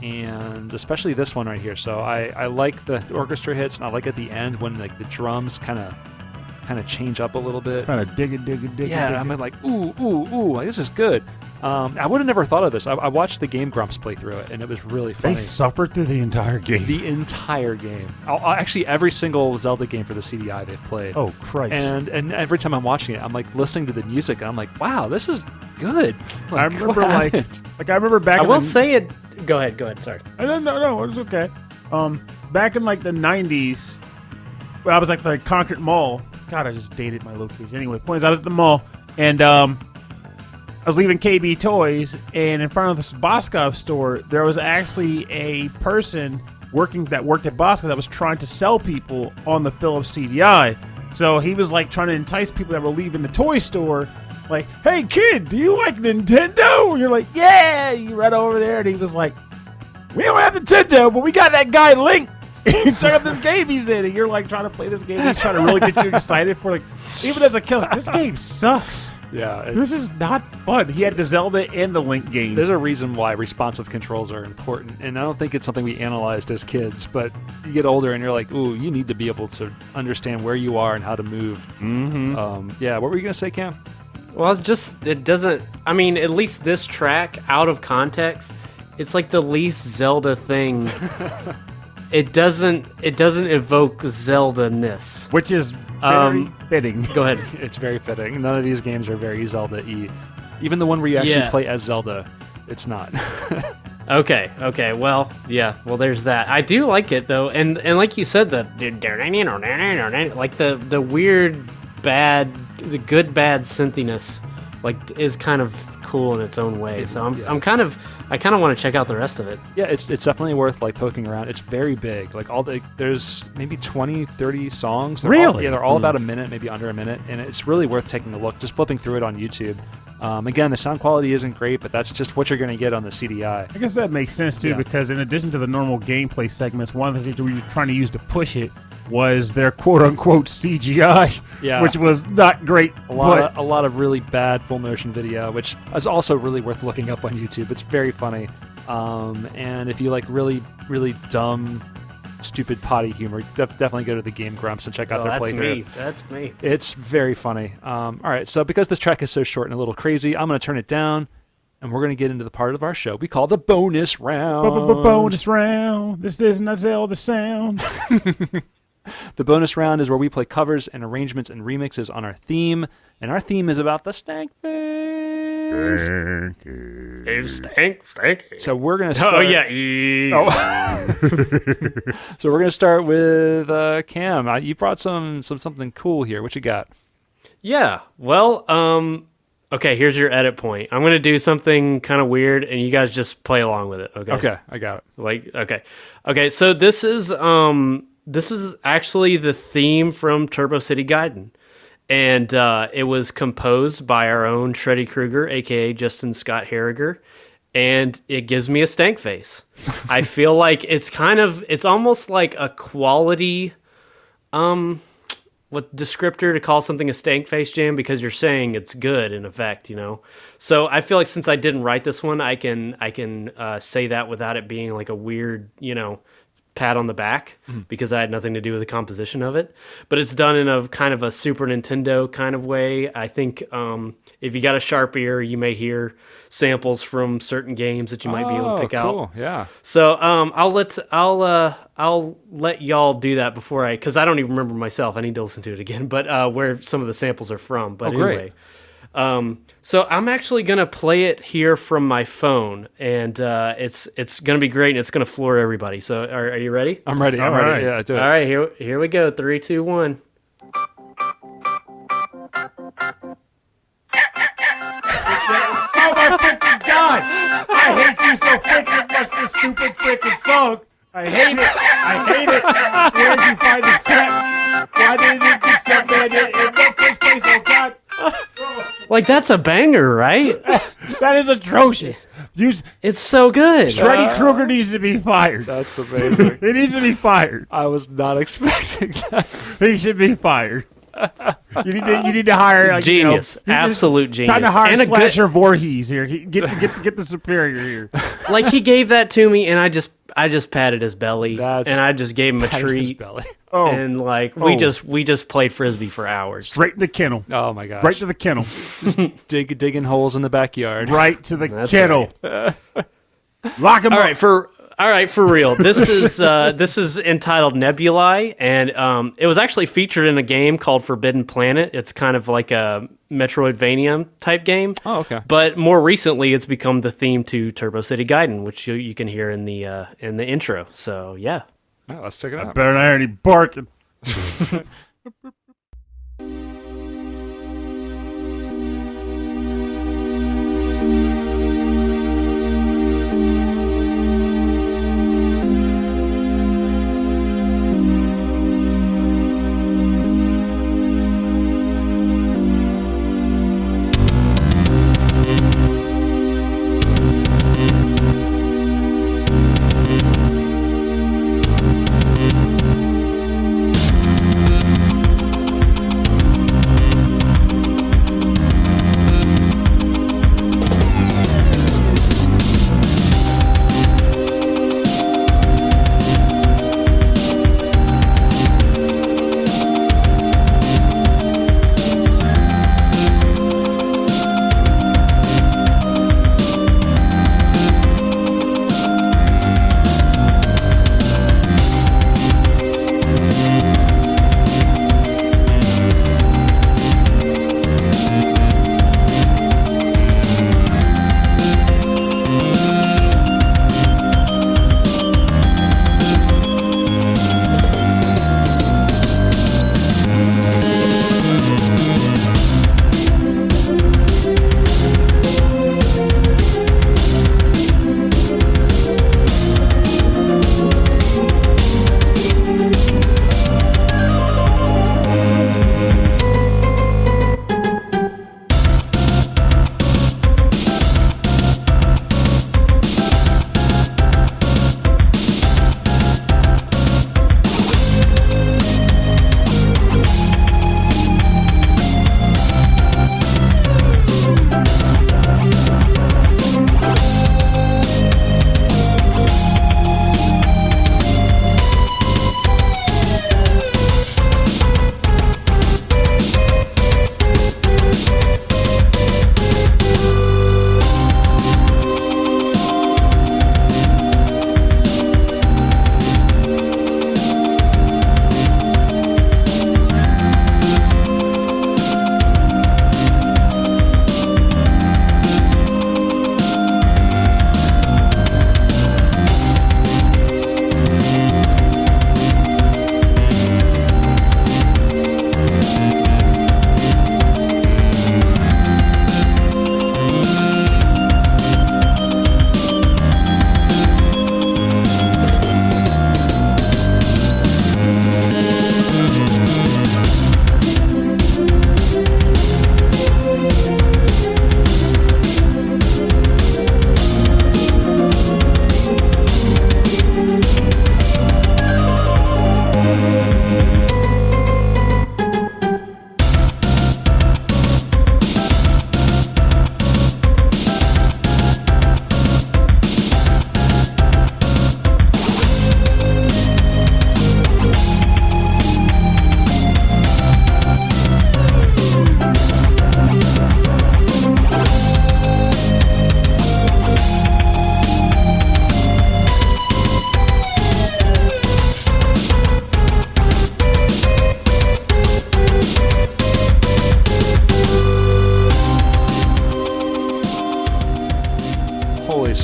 and especially this one right here. So I like the orchestra hits, and I like at the end when like the drums kind of change up a little bit. Kind of dig it. Yeah, I'm like ooh, like, this is good. I would have never thought of this. I watched the Game Grumps play through it, and it was really funny. They suffered through the entire game. The entire game. Actually, every single Zelda game for the CDI they've played. Oh, Christ. And every time I'm watching it, I'm like listening to the music, and I'm like, wow, this is good. Like, I remember I remember back. I will say it. Go ahead. Sorry. No, it was okay. Back in like the 90s, when I was like the Concord Mall. God, I just dated my location. Anyway, point is, I was at the mall, and I was leaving KB Toys, and in front of this Boskov store, there was actually a person that worked at Boskov that was trying to sell people on the Philips CDI. So he was like trying to entice people that were leaving the toy store, like, "Hey kid, do you like Nintendo?" And you're like, "Yeah." You run over there, and he was like, "We don't have Nintendo, but we got that guy Link. Check out this game he's in." And you're like trying to play this game. He's trying to really get you excited for, like, even as a kid, this game sucks. Yeah, This is not fun. He had the Zelda and the Link game. There's a reason why responsive controls are important, and I don't think it's something we analyzed as kids, but you get older and you're like, ooh, you need to be able to understand where you are and how to move. Mm-hmm. Yeah, what were you going to say, Cam? Well, it doesn't, I mean, at least this track, out of context, it's like the least Zelda thing. It doesn't evoke Zelda-ness. Which is very fitting. Go ahead. It's very fitting. None of these games are very Zelda-y. Even the one where you actually play as Zelda, it's not. Okay. Well, yeah. Well, there's that. I do like it though, and like you said, the like the weird the good bad synthiness, like, is kind of cool in its own way. So I kind of want to check out the rest of it. Yeah, it's definitely worth like poking around. It's very big. Like there's maybe 20, 30 songs. Really? They're all about a minute, maybe under a minute, and it's really worth taking a look. Just flipping through it on YouTube. Again, the sound quality isn't great, but that's just what you're going to get on the CDI. I guess that makes sense too, Yeah. because in addition to the normal gameplay segments, one of the things that we were trying to use to push it was their quote-unquote CGI, Yeah. which was not great. A lot of really bad full motion video, which is also really worth looking up on YouTube. It's very funny. And if you like really, really dumb, stupid potty humor, definitely go to the Game Grumps and check out their playthrough. That's me. It's very funny. All right, so because this track is so short and a little crazy, I'm going to turn it down, and we're going to get into the part of our show we call the bonus round. Bonus round. This is not Zelda sound. The bonus round is where we play covers and arrangements and remixes on our theme, and our theme is about the stank face. Stank. So we're going to start... Oh, yeah. So we're going to start with Cam. You brought something cool here. What you got? Yeah. Well, okay, here's your edit point. I'm going to do something kind of weird, and you guys just play along with it, okay? Okay, I got it. Okay, so this is actually the theme from Turbo City Gaiden. And it was composed by our own Shreddy Krueger, a.k.a. Justin Scott Harriger. And it gives me a stank face. I feel like it's almost like a quality descriptor to call something a stank face jam, because you're saying it's good in effect, you know. So I feel like since I didn't write this one, I can say that without it being like a weird, you know, pat on the back, because I had nothing to do with the composition of it. But it's done in a kind of a Super Nintendo kind of way. I think if you got a sharp ear, you may hear samples from certain games that you might be able to pick cool. out. Yeah. So I'll let y'all do that before because I don't even remember myself. I need to listen to it again. But where some of the samples are from. But great. anyway, so I'm actually gonna play it here from my phone, and it's gonna be great, and it's gonna floor everybody. So are you ready? I'm ready. All ready. right. Yeah, do it. All right, here we go. 3, 2, 1. Oh my freaking god! I hate you so freaking much, this stupid freaking song. I hate it. Where did you find this crap? Why did it get submitted in the first place? Oh god! Like, that's a banger, right? That is atrocious. It's so good. Shreddy Krueger needs to be fired. That's amazing. He needs to be fired. I was not expecting that. He should be fired. You need to hire like, Genius. Absolute genius. Time to hire And a good- Slasher Voorhees here. Get the superior here. Like, he gave that to me, and I just patted his belly, That's- and I just gave him a Pat his treat. belly. Oh, And like we just played frisbee for hours. straight in the kennel. Oh my gosh. Right to the kennel. Digging holes in the backyard. Right to the That's kennel. Lock him All up. right, for real. This is entitled Nebuli, and it was actually featured in a game called Forbidden Planet. It's kind of like a Metroidvania type game. Oh, okay. But more recently, it's become the theme to Turbo City Gaiden, which you can hear in the intro. So yeah. Oh, let's check it out. Better not hear any barking.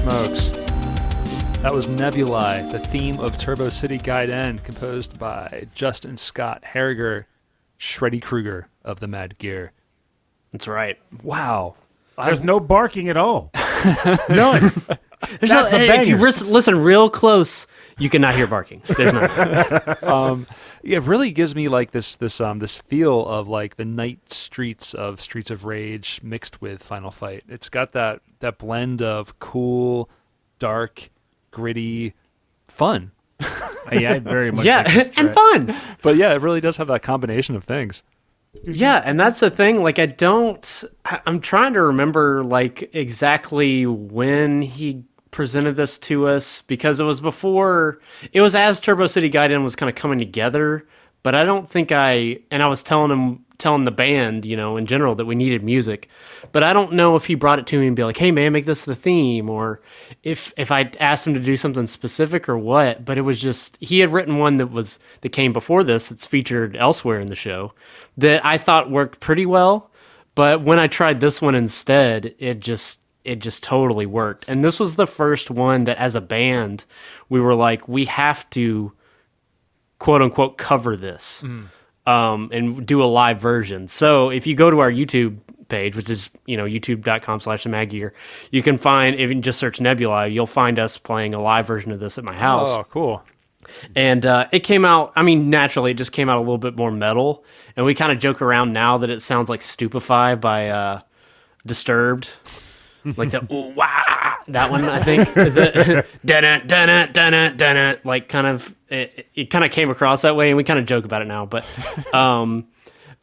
smokes. That was Nebuli, the theme of Turbo City Gaiden, composed by Justin Scott Harriger, Shreddy Krueger of the Mad Gear. That's right. Wow. There's no barking at all. None. That's a banger. If you listen real close, you cannot hear barking. There's none. It really gives me like this feel of like the night Streets of Rage mixed with Final Fight. It's got that blend of cool, dark, gritty, fun. Yeah, very much. Yeah, like and fun. But yeah, it really does have that combination of things. Yeah, and that's the thing. Like, I'm trying to remember like exactly when he presented this to us, because it was as Turbo City Gaiden was kind of coming together. But I don't think I was telling the band, in general, that we needed music. But I don't know if he brought it to me and be like, hey man, make this the theme, or if I asked him to do something specific or what. But it was just, he had written one that came before this, that's featured elsewhere in the show, that I thought worked pretty well. But when I tried this one instead, it just totally worked. And this was the first one that as a band, we were like, we have to quote unquote cover this and do a live version. So if you go to our YouTube page, which is, youtube.com/themadgear, you can find, if you just search Nebula, you'll find us playing a live version of this at my house. Oh, cool. And it came out, naturally, it just came out a little bit more metal. And we kind of joke around now that it sounds like Stupefy by Disturbed. Like the wah, that one, I think. The dun-dun, like kind of, it kind of came across that way, and we kind of joke about it now. But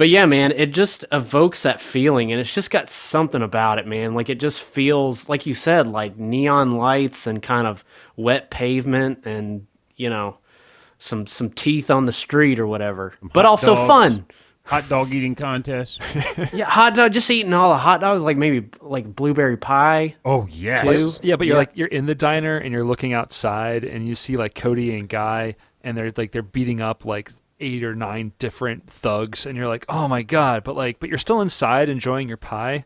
yeah, man, it just evokes that feeling, and it's just got something about it, man. Like, it just feels, like you said, like neon lights and kind of wet pavement and, some teeth on the street or whatever. But also fun. Hot dog eating contest. Yeah, hot dog, just eating all the hot dogs, like maybe like blueberry pie. Oh, yes. Too. Yeah, but you're in the diner and you're looking outside and you see like Cody and Guy, and they're beating up like 8 or 9 different thugs, and you're like, oh my god, but you're still inside enjoying your pie.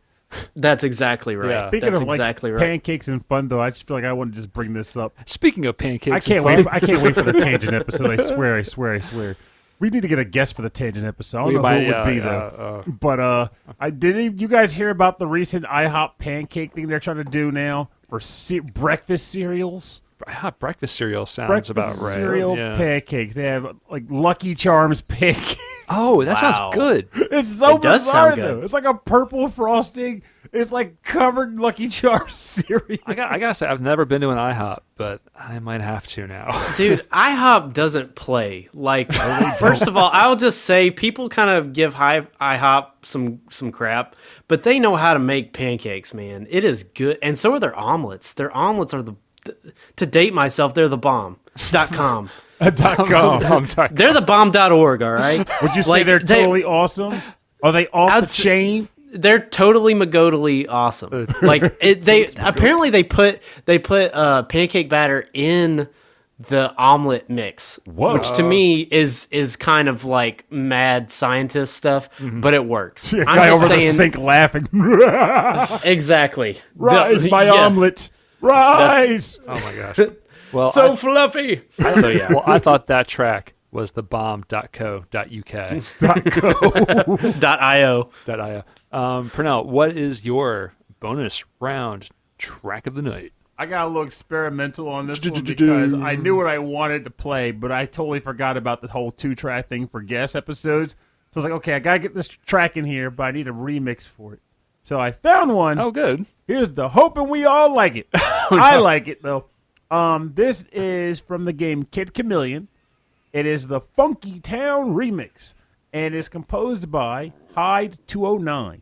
That's exactly right. Yeah. Speaking That's of exactly right. pancakes and fun, though, I just feel like I want to just bring this up. Speaking of pancakes, I can't wait for the tangent episode. I swear. We need to get a guest for the tangent episode. I don't know who it would be, though. But did you guys hear about the recent IHOP pancake thing they're trying to do now for breakfast cereals? Breakfast cereal sounds about right. Cereal pancakes. They have like Lucky Charms pancakes. Oh, that sounds good. It's so does bizarre, sound good. though. It's like a purple frosting. It's like covered in Lucky Charms cereal. I gotta say, I've never been to an IHOP, but I might have to now. Dude, IHOP doesn't play. Like, first of all, I'll just say people kind of give IHOP some crap, but they know how to make pancakes, man. It is good, and so are their omelets. Their omelets are to date myself, they're the bomb.com. They're the bomb.org, all right? Would you say they're totally awesome? Are they off the chain? They're totally magodily awesome. Like they put pancake batter in the omelet mix, which to me is kind of like mad scientist stuff, but it works. See a guy over the sink laughing. Exactly. Rise, my omelet. Rise. Oh my gosh. Well, so fluffy. Well, I thought that track was the bomb.co.uk. .io. Pernell, what is your bonus round track of the night? I got a little experimental on this one because I knew what I wanted to play, but I totally forgot about the whole 2-track thing for guest episodes. So I was like, okay, I got to get this track in here, but I need a remix for it. So I found one. Oh, good. Here's the hoping we all like it. I like it, though. This is from the game Kid Chameleon. It is the Funky Town remix, and it's composed by Hyde 209.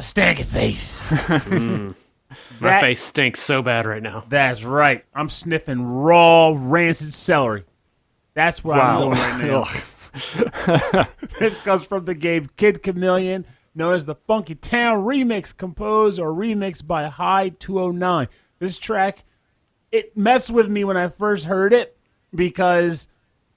a stanky face. My face stinks so bad right now. That's right. I'm sniffing raw, rancid celery. That's what I'm doing right now. This comes from the game Kid Chameleon, known as the Funky Town Remix, composed or remixed by High 209. This track, it messed with me when I first heard it because,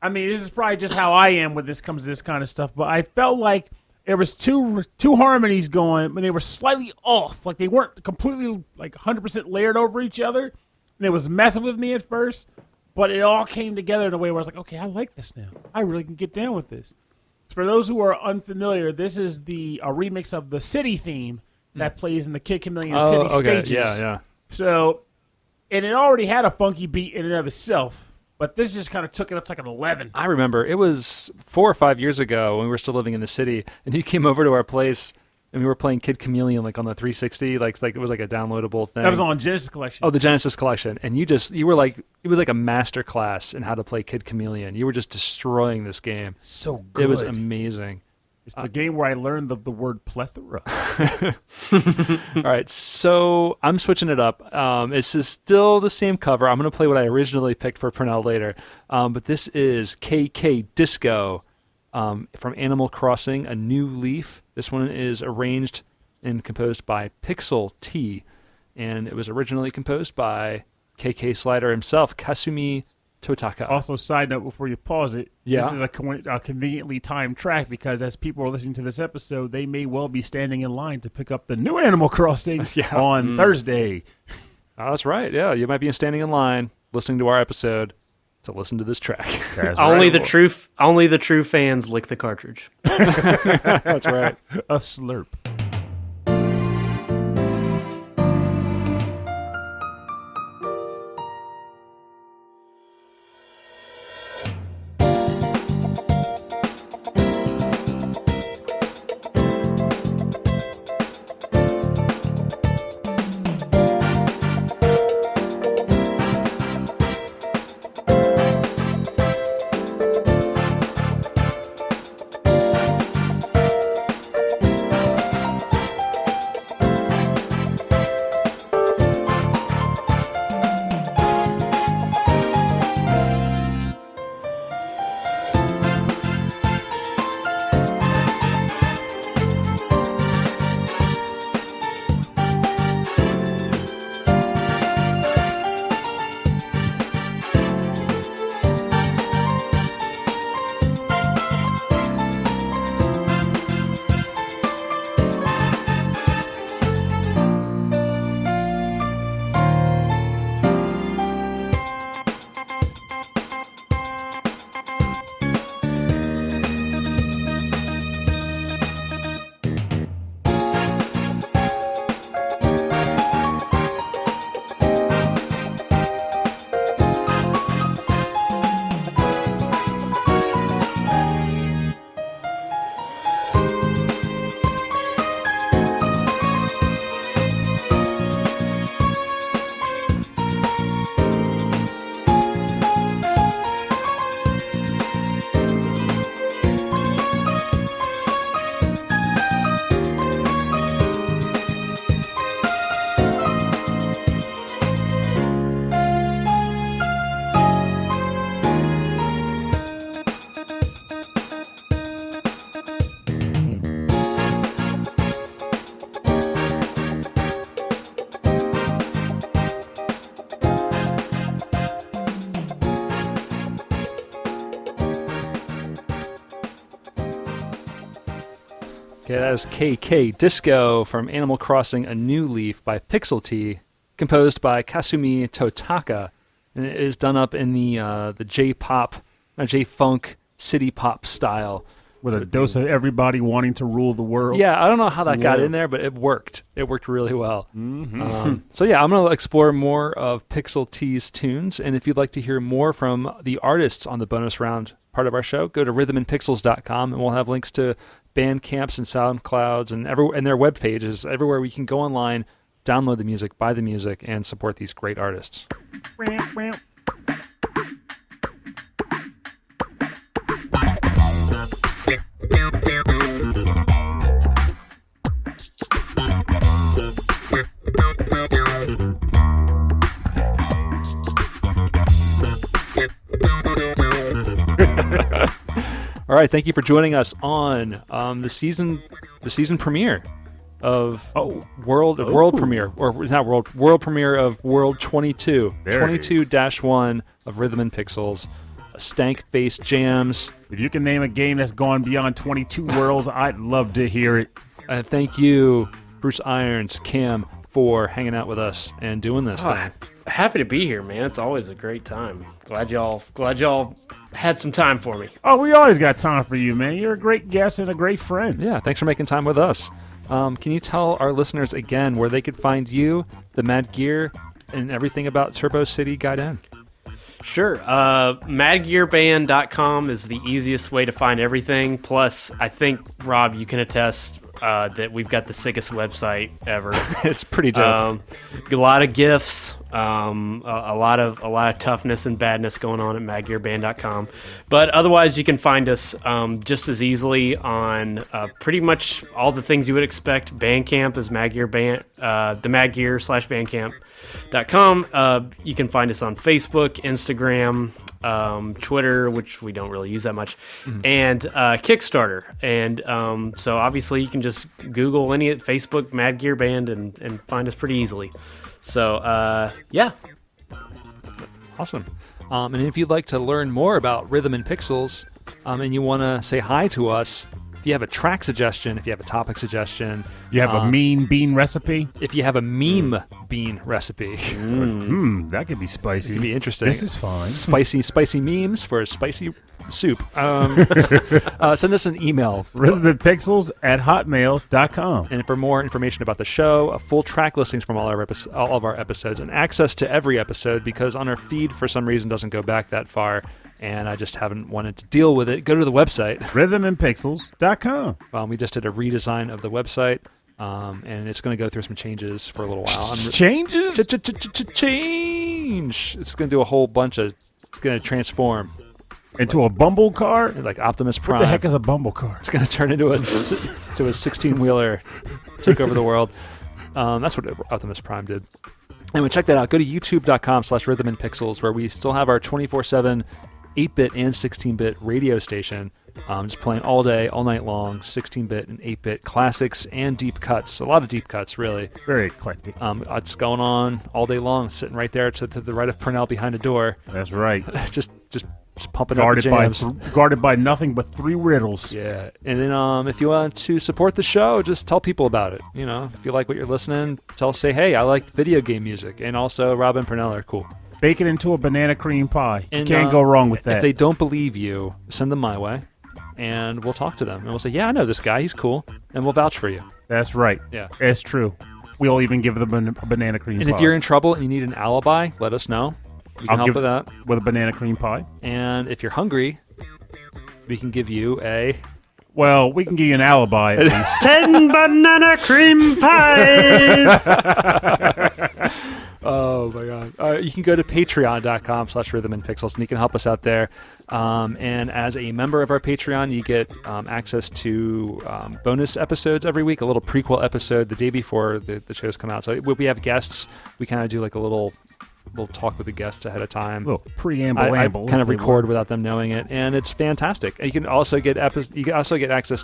I mean, this is probably just how I am when this comes to this kind of stuff, but I felt like there was two harmonies going, but they were slightly off. Like they weren't completely like 100% layered over each other. And it was messing with me at first, but it all came together in a way where I was like, okay, I like this now. I really can get down with this. For those who are unfamiliar, this is a remix of the city theme that plays in the Kid Chameleon City stages. Yeah. So, and it already had a funky beat in and of itself. But this just kind of took it up to like an 11. I remember it was 4 or 5 years ago when we were still living in the city, and you came over to our place, and we were playing Kid Chameleon like on the 360, like it was like a downloadable thing. That was on Genesis Collection. Oh, the Genesis Collection, and you were like, it was like a master class in how to play Kid Chameleon. You were just destroying this game. So good. It was amazing. It's the game where I learned the word plethora. All right, so I'm switching it up. This is still the same cover. I'm going to play what I originally picked for Purnell later. But this is KK Disco from Animal Crossing, A New Leaf. This one is arranged and composed by Pixel T. And it was originally composed by KK Slider himself, Kazumi Totaka. Also, side note before you pause it, Yeah. this is a conveniently timed track because as people are listening to this episode, they may well be standing in line to pick up the new Animal Crossing on Thursday. Oh, that's right. Yeah, you might be standing in line listening to our episode to listen to this track. Only the true fans lick the cartridge. That's right. A slurp. Okay, that is KK Disco from Animal Crossing A New Leaf by Pixel T, composed by Kazumi Totaka. And it is done up in the J-pop, J-funk, city pop style. With a dose of everybody wanting to rule the world. Yeah, I don't know how that got in there, but it worked. It worked really well. So yeah, I'm going to explore more of Pixel T's tunes, and if you'd like to hear more from the artists on the bonus round part of our show, go to rhythmandpixels.com, and we'll have links to Bandcamps and SoundClouds and their web pages everywhere we can go online, download the music, buy the music, and support these great artists. All right, thank you for joining us on the season premiere of world premiere, or not world premiere of World 22, 22-1 of Rhythm and Pixels, stank face jams. If you can name a game that's gone beyond 22 worlds, I'd love to hear it. Thank you, Bruce Irons, Cam, for hanging out with us and doing this thing. Happy to be here, man. It's always a great time. Glad y'all had some time for me. Oh, we always got time for you, man. You're a great guest and a great friend. Yeah, thanks for making time with us. Can you tell our listeners again where they could find you, the Mad Gear, and everything about Turbo City Gaiden? Sure. Madgearband.com is the easiest way to find everything. Plus, I think, Rob, you can attest that we've got the sickest website ever. It's pretty dope. A lot of GIFs, a lot of toughness and badness going on at madgearband.com. But otherwise, you can find us just as easily on pretty much all the things you would expect. Bandcamp is Madgearband, the madgear/bandcamp.com. You can find us on Facebook, Instagram, Twitter, which we don't really use that much, and Kickstarter. And so obviously you can just Google any Facebook Mad Gear Band and find us pretty easily. So yeah. Awesome. And if you'd like to learn more about Rhythm and Pixels, and you want to say hi to us, if you have a track suggestion, if you have a topic suggestion, You have a mean bean recipe? if you have a meme bean recipe, That could be spicy. it could be interesting. This is fine. Spicy memes for a spicy soup. Send us an email. rhythmandpixels@hotmail.com. And for more information about the show, full track listings from all of our episodes, and access to every episode, because on our feed, for some reason, doesn't go back that far, and I just haven't wanted to deal with it, go to the website. rhythmandpixels.com. We just did a redesign of the website, and it's going to go through some changes for a little while. Changes? Change! It's going to do a whole bunch of... It's going to transform. Into a bumble car? Like Optimus Prime. What the heck is a bumble car? It's going to turn into a 16-wheeler, take over the world. That's what Optimus Prime did. Anyway, check that out. Go to youtube.com/rhythmandpixels, where we still have our 24/7 8-bit and 16-bit radio station. Just playing all day, all night long, 16-bit and 8-bit classics and deep cuts. A lot of deep cuts, really. Very eclectic. It's going on all day long, sitting right there to the right of Purnell behind a door. That's right. just pumping up the jams. Guarded by nothing but 3 riddles. Yeah. And then if you want to support the show, just tell people about it. You know, if you like what you're listening, say, hey, I like video game music. And also, Rob and Purnell are cool. Bake it into a banana cream pie. And, Can't go wrong with that. If they don't believe you, send them my way, and we'll talk to them. And we'll say, yeah, I know this guy. He's cool. And we'll vouch for you. That's right. Yeah. It's true. We'll even give them a banana cream pie. And if you're in trouble and you need an alibi, let us know. We can help with that. With a banana cream pie. And if you're hungry, we can give you a... Well, we can give you an alibi at least. 10 banana cream pies! Oh, my God. You can go to patreon.com/rhythmandpixels, and you can help us out there. And as a member of our Patreon, you get access to bonus episodes every week, a little prequel episode the day before the shows come out. So we have guests. We kind of do like a little talk with the guests ahead of time. A little preamble. I kind of record without them knowing it, and it's fantastic. You can also get access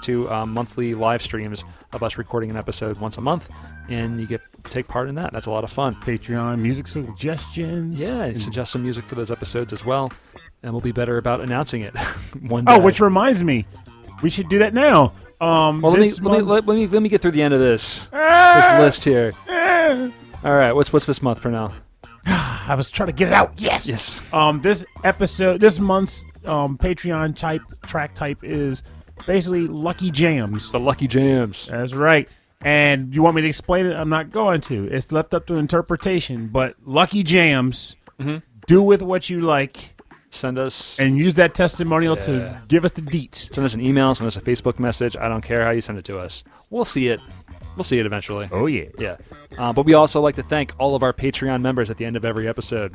to monthly live streams of us recording an episode once a month, and you get to take part in that. That's a lot of fun. Patreon music suggestions. Yeah, suggest some music for those episodes as well, and we'll be better about announcing it one day. Oh, which reminds me, we should do that now. Well, let me get through the end of this list here. All right, what's this month for now? I was trying to get it out. Yes. This month's Patreon track type is basically Lucky Jams. The Lucky Jams. That's right. And you want me to explain it? I'm not going to. It's left up to interpretation. But Lucky Jams, do with what you like. Send us... And use that testimonial to give us the deets. Send us an email. Send us a Facebook message. I don't care how you send it to us. We'll see it. We'll see it eventually. Oh, yeah. Yeah. But we also like to thank all of our Patreon members at the end of every episode.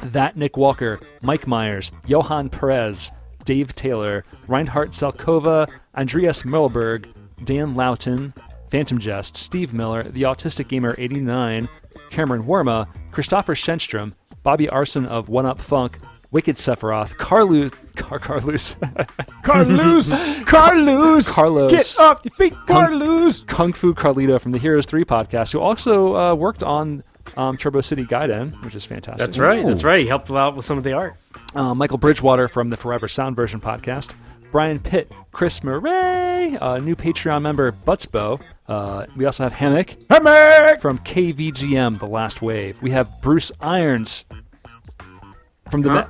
That Nick Walker, Mike Myers, Johan Perez, Dave Taylor, Reinhard Salkova, Andreas Merleberg, Dan Loughton, Phantom Jest, Steve Miller, The Autistic Gamer 89, Cameron Worma, Christopher Shenstrom, Bobby Arson of One Up Funk, Wicked Sephiroth, Carlos, Get off your feet, Carlos. Kung Fu Carlito from the Heroes 3 podcast, who also worked on Turbo City Gaiden, which is fantastic. That's right. That's right. He helped out with some of the art. Michael Bridgewater from the Forever Sound Version podcast. Brian Pitt, Chris Murray, new Patreon member Butsbo. We also have Hammock from KVGM, The Last Wave. We have Bruce Irons from the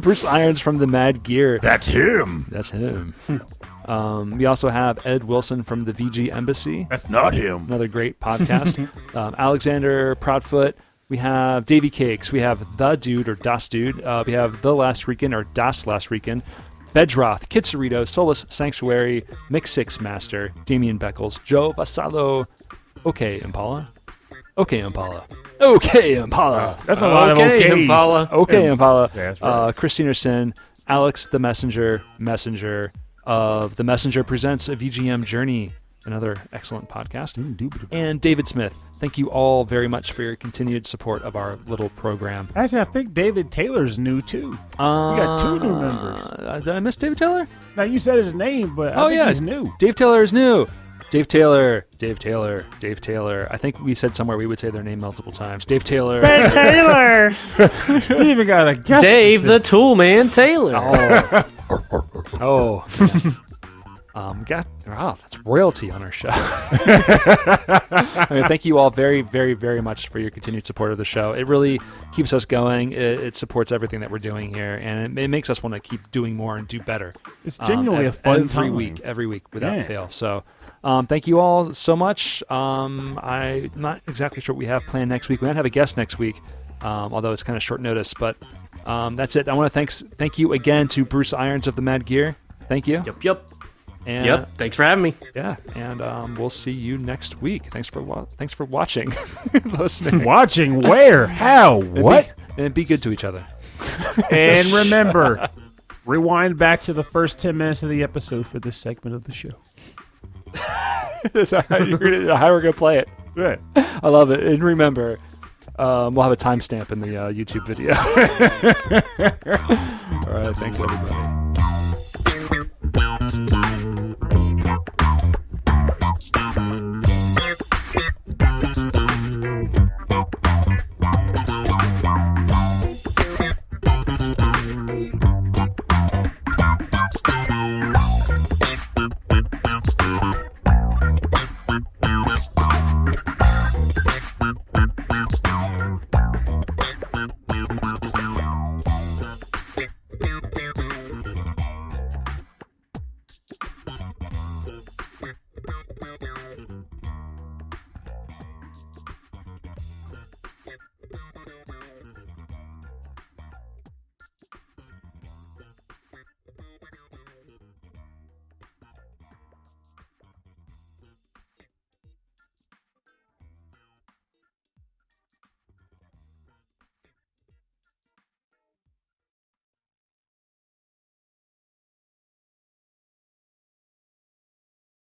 Bruce Irons from the Mad Gear. That's him. That's him. We also have Ed Wilson from the VG Embassy. That's not him. Another great podcast. Alexander Proudfoot. We have Davy Cakes. We have The Dude or Das Dude. We have The Last Rican or Das Last Rican. Bedroth, Kitsurito, Solus Sanctuary, Mix Six Master, Damian Beckles, Joe Vasallo, OK Impala. That's a lot of OKs. Impala. OK Impala. Yeah, that's right. Christina Sin, Alex the Messenger of The Messenger Presents a VGM Journey, another excellent podcast. And David Smith. Thank you all very much for your continued support of our little program. Actually, I think David Taylor's new too. We got 2 new members. Did I miss David Taylor? Now you said his name, but I think he's new. Dave Taylor is new. Dave Taylor. I think we said somewhere we would say their name multiple times. Dave Taylor. We even got a guest. Dave the Tool Man Taylor. Oh. That's royalty on our show. Thank you all very, very, very much for your continued support of the show. It really keeps us going. It supports everything that we're doing here, and it makes us want to keep doing more and do better. It's genuinely a fun time. Every week without fail. So thank you all so much. I'm not exactly sure what we have planned next week. We might have a guest next week, although it's kind of short notice. But that's it. I want to thank you again to Bruce Irons of the Mad Gear. Thank you. Yep. And, Thanks for having me. Yeah, and we'll see you next week. Thanks for watching, listening. Watching where? How? What? And be good to each other. And remember, rewind back to the first 10 minutes of the episode for this segment of the show. That's how we're going to play it. Yeah. I love it. And remember, we'll have a timestamp in the YouTube video. All right, thanks everybody.